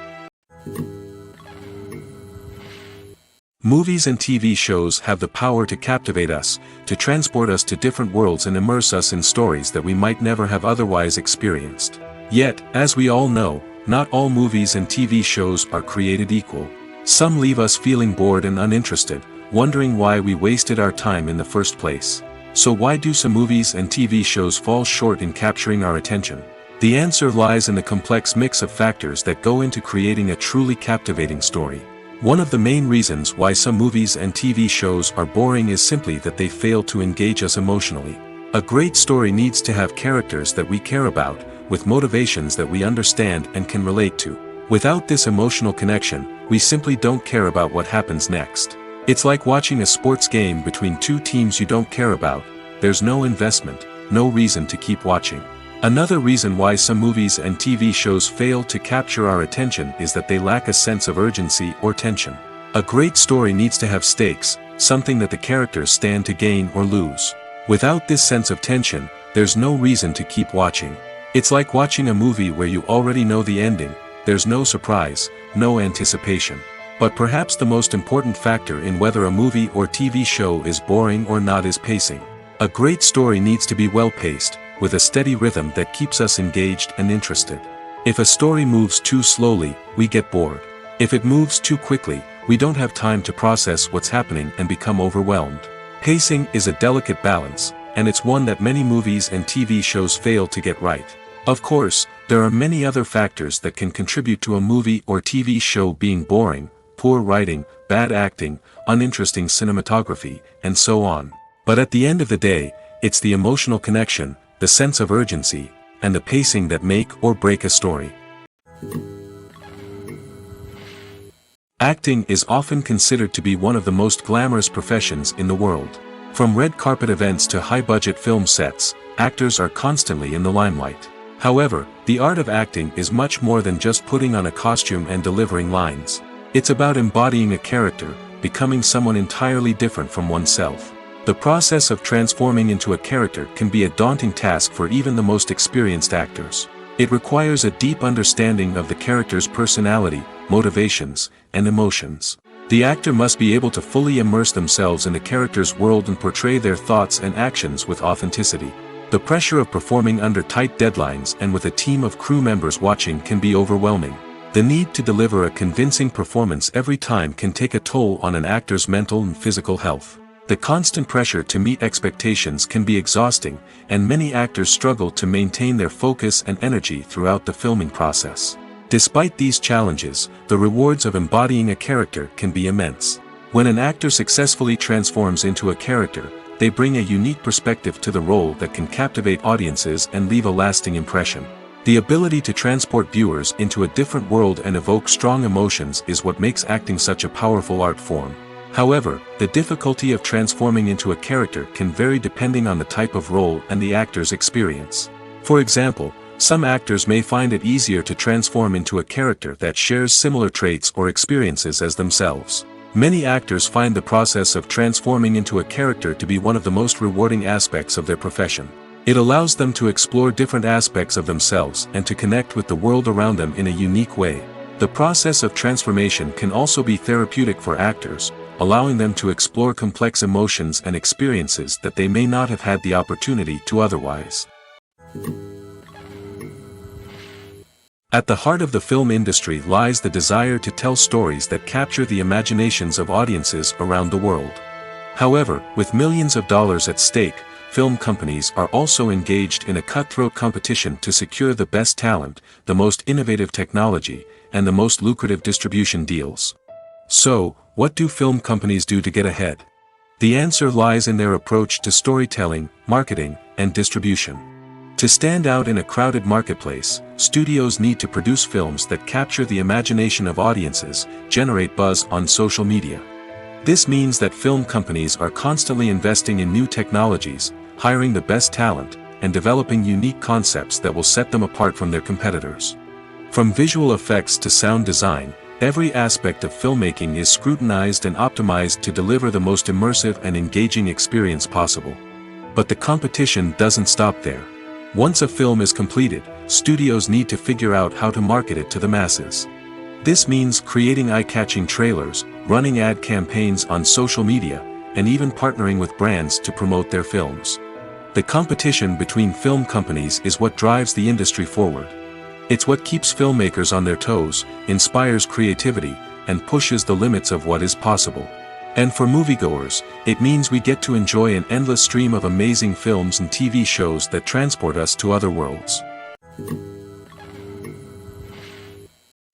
Movies and TV shows have the power to captivate us, to transport us to different worlds and immerse us in stories that we might never have otherwise experienced. Yet, as we all know, not all movies and TV shows are created equal. Some leave us feeling bored and uninterested, wondering why we wasted our time in the first place. So why do some movies and TV shows fall short in capturing our attention? The answer lies in the complex mix of factors that go into creating a truly captivating story. One of the main reasons why some movies and TV shows are boring is simply that they fail to engage us emotionally. A great story needs to have characters that we care about, with motivations that we understand and can relate to. Without this emotional connection, we simply don't care about what happens next. It's like watching a sports game between two teams you don't care about. There's no investment, no reason to keep watching. Another reason why some movies and TV shows fail to capture our attention is that they lack a sense of urgency or tension. A great story needs to have stakes, something that the characters stand to gain or lose. Without this sense of tension, there's no reason to keep watching. It's like watching a movie where you already know the ending. There's no surprise, no anticipation. But perhaps the most important factor in whether a movie or TV show is boring or not is pacing. A great story needs to be well-paced, with a steady rhythm that keeps us engaged and interested. If a story moves too slowly, we get bored. If it moves too quickly, we don't have time to process what's happening and become overwhelmed. Pacing is a delicate balance, and it's one that many movies and TV shows fail to get right. Of course, there are many other factors that can contribute to a movie or TV show being boring: poor writing, bad acting, uninteresting cinematography, and so on. But at the end of the day, it's the emotional connection, the sense of urgency, and the pacing that make or break a story. Acting is often considered to be one of the most glamorous professions in the world. From red carpet events to high-budget film sets, actors are constantly in the limelight. However, the art of acting is much more than just putting on a costume and delivering lines. It's about embodying a character, becoming someone entirely different from oneself. The process of transforming into a character can be a daunting task for even the most experienced actors. It requires a deep understanding of the character's personality, motivations, and emotions. The actor must be able to fully immerse themselves in the character's world and portray their thoughts and actions with authenticity. The pressure of performing under tight deadlines and with a team of crew members watching can be overwhelming. The need to deliver a convincing performance every time can take a toll on an actor's mental and physical health. The constant pressure to meet expectations can be exhausting, and many actors struggle to maintain their focus and energy throughout the filming process. Despite these challenges, the rewards of embodying a character can be immense. When an actor successfully transforms into a character, they bring a unique perspective to the role that can captivate audiences and leave a lasting impression. The ability to transport viewers into a different world and evoke strong emotions is what makes acting such a powerful art form. However, the difficulty of transforming into a character can vary depending on the type of role and the actor's experience. For example, some actors may find it easier to transform into a character that shares similar traits or experiences as themselves. Many actors find the process of transforming into a character to be one of the most rewarding aspects of their profession. It allows them to explore different aspects of themselves and to connect with the world around them in a unique way. The process of transformation can also be therapeutic for actors, allowing them to explore complex emotions and experiences that they may not have had the opportunity to otherwise. At the heart of the film industry lies the desire to tell stories that capture the imaginations of audiences around the world. However, with millions of dollars at stake, film companies are also engaged in a cutthroat competition to secure the best talent, the most innovative technology, and the most lucrative distribution deals. So, what do film companies do to get ahead? The answer lies in their approach to storytelling, marketing, and distribution. To stand out in a crowded marketplace, studios need to produce films that capture the imagination of audiences, generate buzz on social media. This means that film companies are constantly investing in new technologies, hiring the best talent, and developing unique concepts that will set them apart from their competitors. From visual effects to sound design, every aspect of filmmaking is scrutinized and optimized to deliver the most immersive and engaging experience possible. But the competition doesn't stop there. Once a film is completed, studios need to figure out how to market it to the masses. This means creating eye-catching trailers, running ad campaigns on social media, and even partnering with brands to promote their films. The competition between film companies is what drives the industry forward. It's what keeps filmmakers on their toes, inspires creativity, and pushes the limits of what is possible. And for moviegoers, it means we get to enjoy an endless stream of amazing films and TV shows that transport us to other worlds.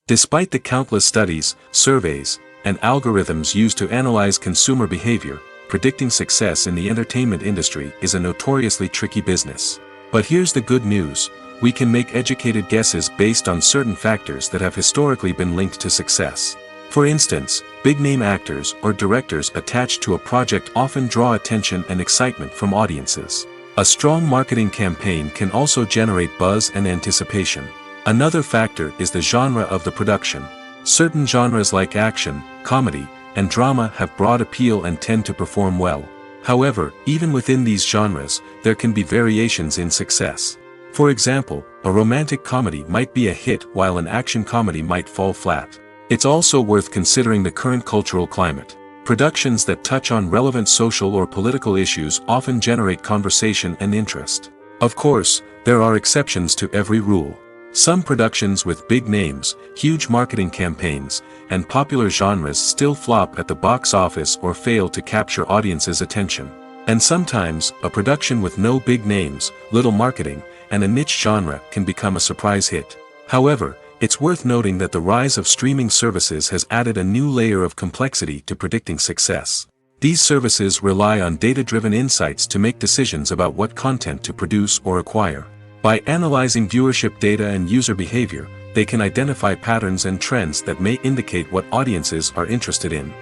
Despite the countless studies, surveys, and algorithms used to analyze consumer behavior, predicting success in the entertainment industry is a notoriously tricky business. But here's the good news: we can make educated guesses based on certain factors that have historically been linked to success. For instance, big-name actors or directors attached to a project often draw attention and excitement from audiences. A strong marketing campaign can also generate buzz and anticipation. Another factor is the genre of the production. Certain genres like action, comedy, and drama have broad appeal and tend to perform well. However, even within these genres, there can be variations in success. For example, a romantic comedy might be a hit while an action comedy might fall flat. It's also worth considering the current cultural climate. Productions that touch on relevant social or political issues often generate conversation and interest. Of course, there are exceptions to every rule. Some productions with big names, huge marketing campaigns, and popular genres still flop at the box office or fail to capture audiences' attention. And sometimes, a production with no big names, little marketing, and a niche genre can become a surprise hit. However, it's worth noting that the rise of streaming services has added a new layer of complexity to predicting success. These services rely on data-driven insights to make decisions about what content to produce or acquire. By analyzing viewership data and user behavior, they can identify patterns and trends that may indicate what audiences are interested in.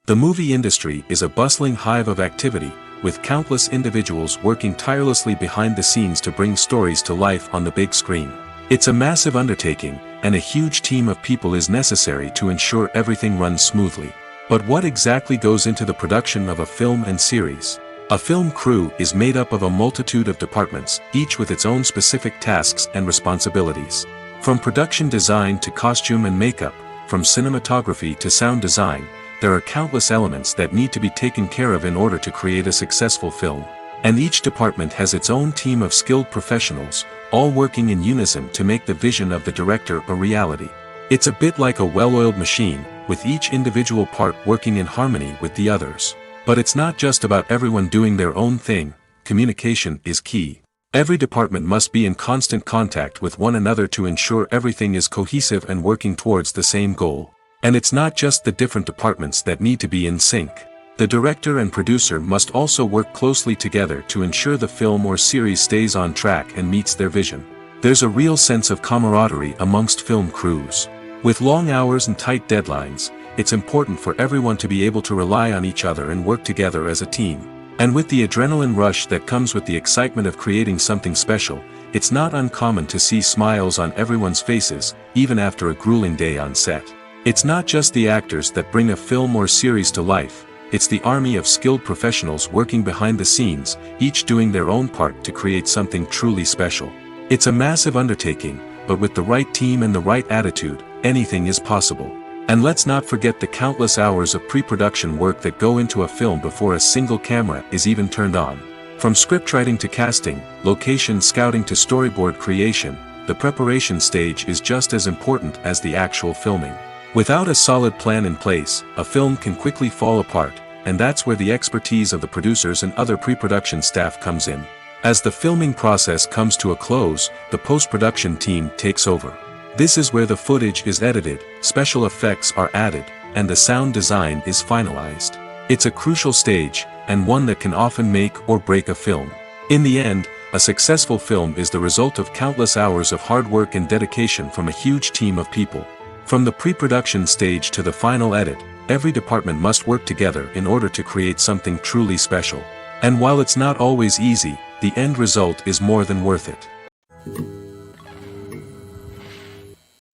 The movie industry is a bustling hive of activity, with countless individuals working tirelessly behind the scenes to bring stories to life on the big screen. It's a massive undertaking, and a huge team of people is necessary to ensure everything runs smoothly. But what exactly goes into the production of a film and series? A film crew is made up of a multitude of departments, each with its own specific tasks and responsibilities. From production design to costume and makeup, from cinematography to sound design, there are countless elements that need to be taken care of in order to create a successful film. And each department has its own team of skilled professionals, all working in unison to make the vision of the director a reality. It's a bit like a well-oiled machine, with each individual part working in harmony with the others. But it's not just about everyone doing their own thing. Communication is key. Every department must be in constant contact with one another to ensure everything is cohesive and working towards the same goal. And it's not just the different departments that need to be in sync. The director and producer must also work closely together to ensure the film or series stays on track and meets their vision. There's a real sense of camaraderie amongst film crews. With long hours and tight deadlines, it's important for everyone to be able to rely on each other and work together as a team. And with the adrenaline rush that comes with the excitement of creating something special, it's not uncommon to see smiles on everyone's faces, even after a grueling day on set. It's not just the actors that bring a film or series to life, it's the army of skilled professionals working behind the scenes, each doing their own part to create something truly special. It's a massive undertaking, but with the right team and the right attitude, anything is possible. And let's not forget the countless hours of pre-production work that go into a film before a single camera is even turned on. From scriptwriting to casting, location scouting to storyboard creation, the preparation stage is just as important as the actual filming. Without a solid plan in place, a film can quickly fall apart, and that's where the expertise of the producers and other pre-production staff comes in. As the filming process comes to a close, the post-production team takes over. This is where the footage is edited, special effects are added, and the sound design is finalized. It's a crucial stage, and one that can often make or break a film. In the end, a successful film is the result of countless hours of hard work and dedication from a huge team of people. From the pre-production stage to the final edit, every department must work together in order to create something truly special. And while it's not always easy, the end result is more than worth it.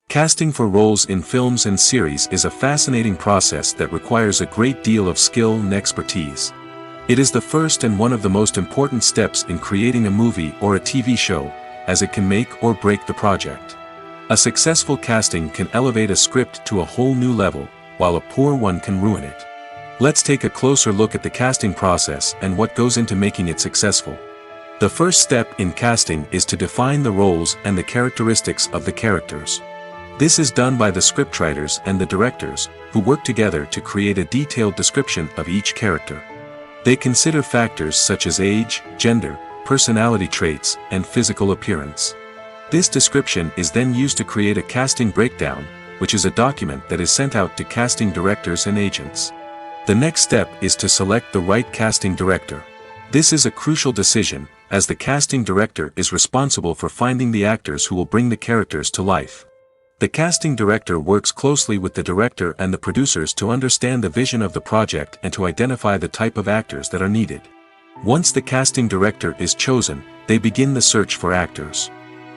Casting for roles in films and series is a fascinating process that requires a great deal of skill and expertise. It is the first and one of the most important steps in creating a movie or a TV show, as it can make or break the project. A successful casting can elevate a script to a whole new level, while a poor one can ruin it. Let's take a closer look at the casting process and what goes into making it successful. The first step in casting is to define the roles and the characteristics of the characters. This is done by the scriptwriters and the directors, who work together to create a detailed description of each character. They consider factors such as age, gender, personality traits, and physical appearance. This description is then used to create a casting breakdown, which is a document that is sent out to casting directors and agents. The next step is to select the right casting director. This is a crucial decision, as the casting director is responsible for finding the actors who will bring the characters to life. The casting director works closely with the director and the producers to understand the vision of the project and to identify the type of actors that are needed. Once the casting director is chosen, they begin the search for actors.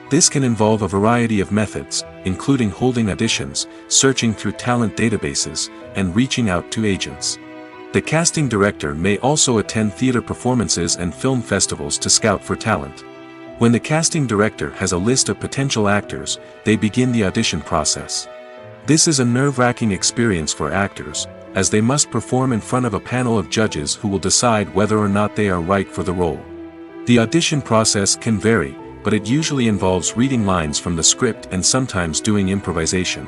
This can involve a variety of methods, including holding auditions, searching through talent databases, and reaching out to agents. The casting director may also attend theater performances and film festivals to scout for talent. When the casting director has a list of potential actors, they begin the audition process. This is a nerve-wracking experience for actors, as they must perform in front of a panel of judges who will decide whether or not they are right for the role. The audition process can vary, but it usually involves reading lines from the script and sometimes doing improvisation.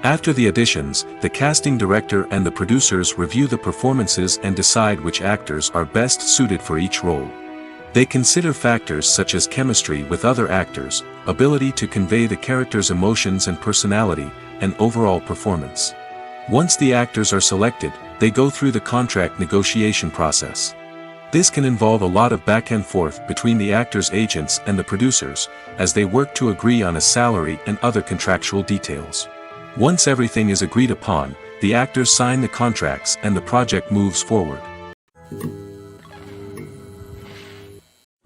After the auditions, the casting director and the producers review the performances and decide which actors are best suited for each role. They consider factors such as chemistry with other actors, ability to convey the character's emotions and personality, and overall performance. Once the actors are selected, they go through the contract negotiation process. This can involve a lot of back and forth between the actors' agents and the producers, as they work to agree on a salary and other contractual details. Once everything is agreed upon, the actors sign the contracts and the project moves forward.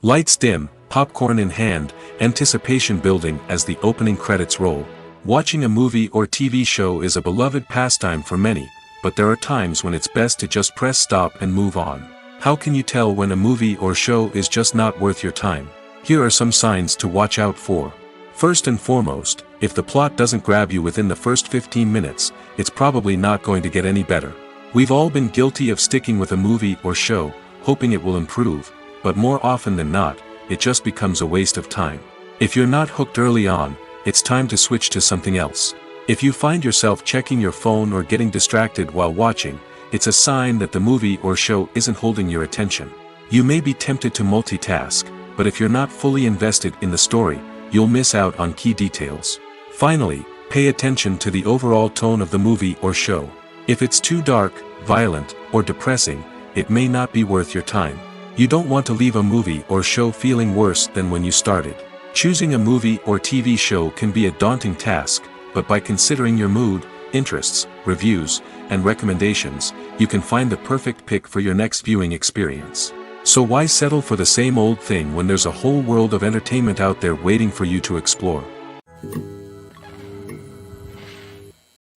Lights dim, popcorn in hand, anticipation building as the opening credits roll. Watching a movie or TV show is a beloved pastime for many, but there are times when it's best to just press stop and move on. How can you tell when a movie or show is just not worth your time? Here are some signs to watch out for. First and foremost, if the plot doesn't grab you within the first 15 minutes, it's probably not going to get any better. We've all been guilty of sticking with a movie or show, hoping it will improve, but more often than not, it just becomes a waste of time. If you're not hooked early on, it's time to switch to something else. If you find yourself checking your phone or getting distracted while watching, it's a sign that the movie or show isn't holding your attention. You may be tempted to multitask, but if you're not fully invested in the story, you'll miss out on key details. Finally, pay attention to the overall tone of the movie or show. If it's too dark, violent, or depressing, it may not be worth your time. You don't want to leave a movie or show feeling worse than when you started. Choosing a movie or TV show can be a daunting task, but by considering your mood, interests, reviews, and recommendations, you can find the perfect pick for your next viewing experience. So why settle for the same old thing when there's a whole world of entertainment out there waiting for you to explore?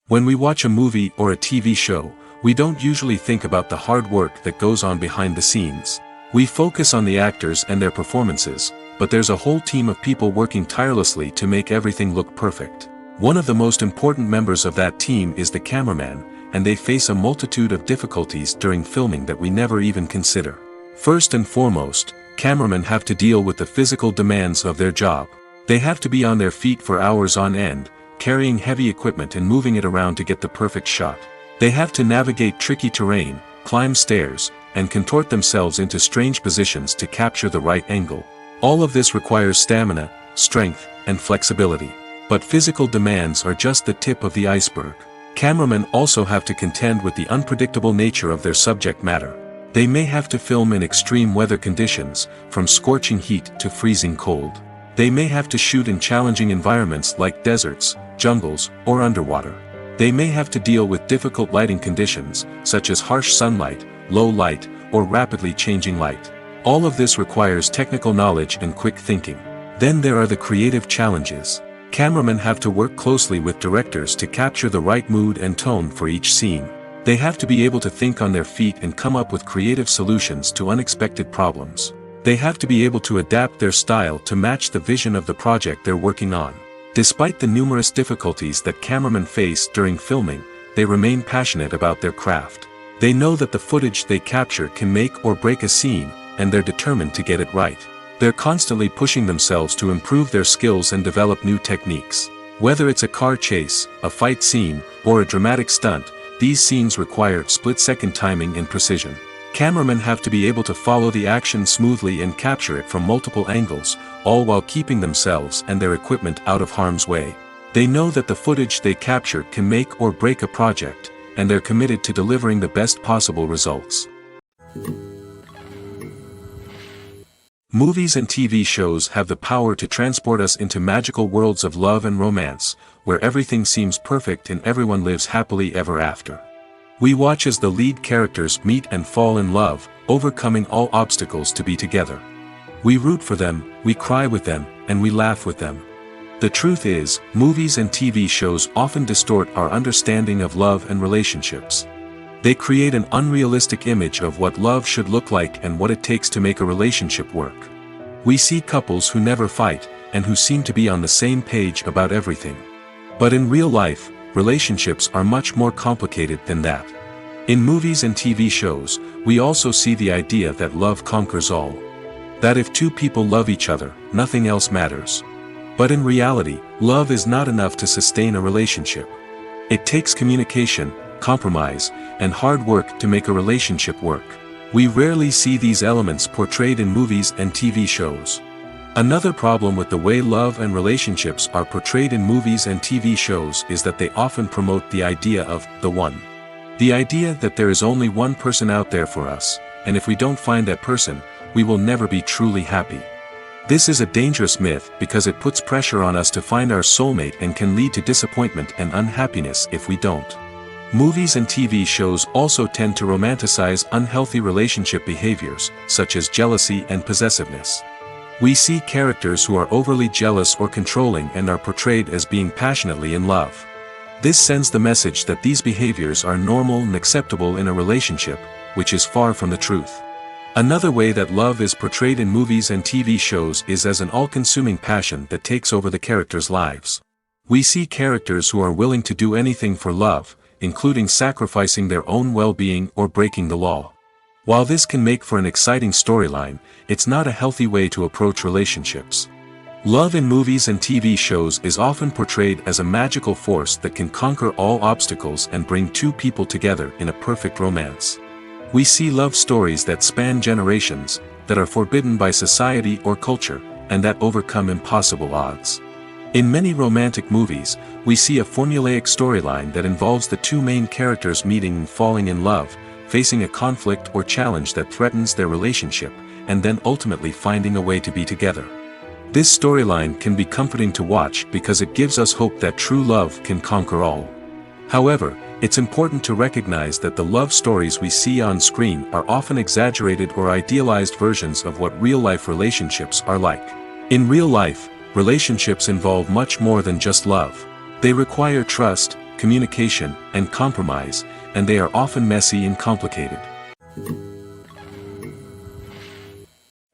When we watch a movie or a TV show, we don't usually think about the hard work that goes on behind the scenes. We focus on the actors and their performances, but there's a whole team of people working tirelessly to make everything look perfect. One of the most important members of that team is the cameraman, and they face a multitude of difficulties during filming that we never even consider. First and foremost, cameramen have to deal with the physical demands of their job. They have to be on their feet for hours on end, carrying heavy equipment and moving it around to get the perfect shot. They have to navigate tricky terrain, climb stairs, and contort themselves into strange positions to capture the right angle. All of this requires stamina, strength, and flexibility. But physical demands are just the tip of the iceberg. Cameramen also have to contend with the unpredictable nature of their subject matter. They may have to film in extreme weather conditions, from scorching heat to freezing cold. They may have to shoot in challenging environments like deserts, jungles, or underwater. They may have to deal with difficult lighting conditions, such as harsh sunlight, low light, or rapidly changing light. All of this requires technical knowledge and quick thinking. Then there are the creative challenges. Cameramen have to work closely with directors to capture the right mood and tone for each scene. They have to be able to think on their feet and come up with creative solutions to unexpected problems. They have to be able to adapt their style to match the vision of the project they're working on. Despite the numerous difficulties that cameramen face during filming, they remain passionate about their craft. They know that the footage they capture can make or break a scene, and they're determined to get it right. They're constantly pushing themselves to improve their skills and develop new techniques. Whether it's a car chase, a fight scene, or a dramatic stunt, these scenes require split-second timing and precision. Cameramen have to be able to follow the action smoothly and capture it from multiple angles, all while keeping themselves and their equipment out of harm's way. They know that the footage they capture can make or break a project, and they're committed to delivering the best possible results. Movies and TV shows have the power to transport us into magical worlds of love and romance, where everything seems perfect and everyone lives happily ever after. We watch as the lead characters meet and fall in love, overcoming all obstacles to be together. We root for them, we cry with them, and we laugh with them. The truth is, movies and TV shows often distort our understanding of love and relationships. They create an unrealistic image of what love should look like and what it takes to make a relationship work. We see couples who never fight, and who seem to be on the same page about everything. But in real life, relationships are much more complicated than that. In movies and TV shows, we also see the idea that love conquers all. That if two people love each other, nothing else matters. But in reality, love is not enough to sustain a relationship. It takes communication, compromise, and hard work to make a relationship work. We rarely see these elements portrayed in movies and TV shows. Another problem with the way love and relationships are portrayed in movies and TV shows is that they often promote the idea of the one. The idea that there is only one person out there for us, and if we don't find that person, we will never be truly happy. This is a dangerous myth because it puts pressure on us to find our soulmate and can lead to disappointment and unhappiness if we don't. Movies and TV shows also tend to romanticize unhealthy relationship behaviors, such as jealousy and possessiveness. We see characters who are overly jealous or controlling and are portrayed as being passionately in love. This sends the message that these behaviors are normal and acceptable in a relationship, which is far from the truth. Another way that love is portrayed in movies and TV shows is as an all-consuming passion that takes over the characters' lives. We see characters who are willing to do anything for love, including sacrificing their own well-being or breaking the law. While this can make for an exciting storyline, it's not a healthy way to approach relationships. Love in movies and TV shows is often portrayed as a magical force that can conquer all obstacles and bring two people together in a perfect romance. We see love stories that span generations, that are forbidden by society or culture, and that overcome impossible odds. In many romantic movies, we see a formulaic storyline that involves the two main characters meeting and falling in love, facing a conflict or challenge that threatens their relationship, and then ultimately finding a way to be together. This storyline can be comforting to watch because it gives us hope that true love can conquer all. However, it's important to recognize that the love stories we see on screen are often exaggerated or idealized versions of what real-life relationships are like. In real life, relationships involve much more than just love. They require trust, communication, and compromise, and they are often messy and complicated.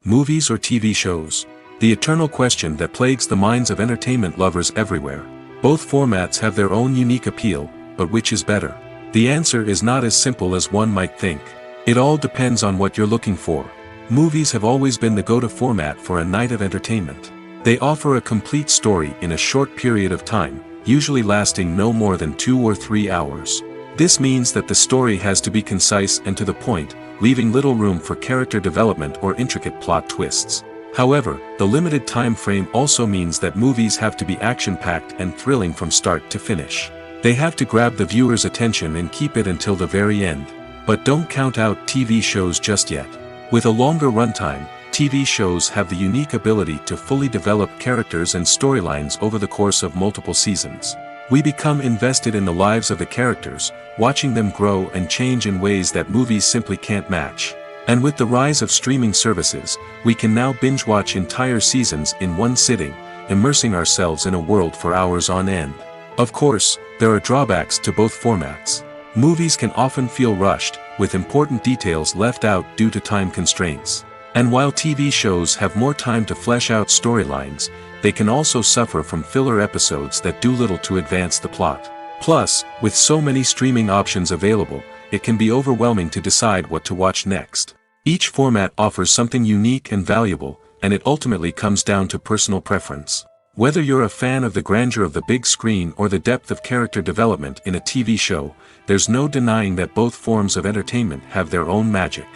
Movies or TV shows? The eternal question that plagues the minds of entertainment lovers everywhere. Both formats have their own unique appeal, but which is better? The answer is not as simple as one might think. It all depends on what you're looking for. Movies have always been the go-to format for a night of entertainment. They offer a complete story in a short period of time, usually lasting no more than 2 or 3 hours. This means that the story has to be concise and to the point, leaving little room for character development or intricate plot twists. However, the limited time frame also means that movies have to be action-packed and thrilling from start to finish. They have to grab the viewer's attention and keep it until the very end. But don't count out TV shows just yet. With a longer runtime, TV shows have the unique ability to fully develop characters and storylines over the course of multiple seasons. We become invested in the lives of the characters, watching them grow and change in ways that movies simply can't match. And with the rise of streaming services, we can now binge-watch entire seasons in one sitting, immersing ourselves in a world for hours on end. Of course, there are drawbacks to both formats. Movies can often feel rushed, with important details left out due to time constraints. And while TV shows have more time to flesh out storylines, they can also suffer from filler episodes that do little to advance the plot. Plus, with so many streaming options available, it can be overwhelming to decide what to watch next. Each format offers something unique and valuable, and it ultimately comes down to personal preference. Whether you're a fan of the grandeur of the big screen or the depth of character development in a TV show, there's no denying that both forms of entertainment have their own magic.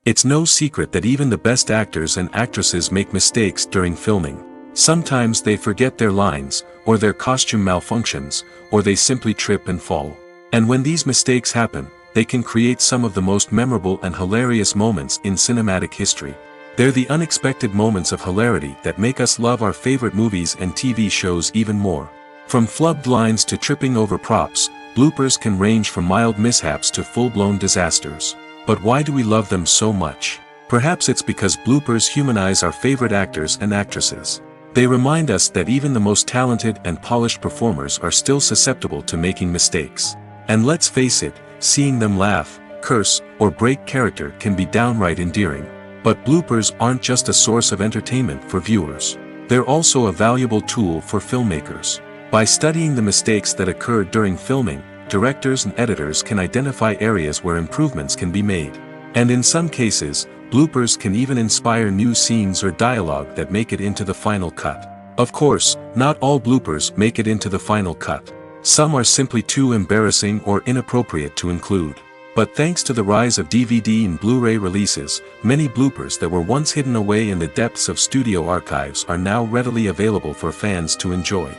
It's no secret that even the best actors and actresses make mistakes during filming. Sometimes they forget their lines, or their costume malfunctions, or they simply trip and fall. And when these mistakes happen, they can create some of the most memorable and hilarious moments in cinematic history. They're the unexpected moments of hilarity that make us love our favorite movies and TV shows even more. From flubbed lines to tripping over props, bloopers can range from mild mishaps to full-blown disasters. But why do we love them so much? Perhaps it's because bloopers humanize our favorite actors and actresses. They remind us that even the most talented and polished performers are still susceptible to making mistakes. And let's face it, seeing them laugh, curse, or break character can be downright endearing. But bloopers aren't just a source of entertainment for viewers. They're also a valuable tool for filmmakers. By studying the mistakes that occurred during filming, directors and editors can identify areas where improvements can be made. And in some cases, bloopers can even inspire new scenes or dialogue that make it into the final cut. Of course, not all bloopers make it into the final cut. Some are simply too embarrassing or inappropriate to include. But thanks to the rise of DVD and Blu-ray releases, many bloopers that were once hidden away in the depths of studio archives are now readily available for fans to enjoy.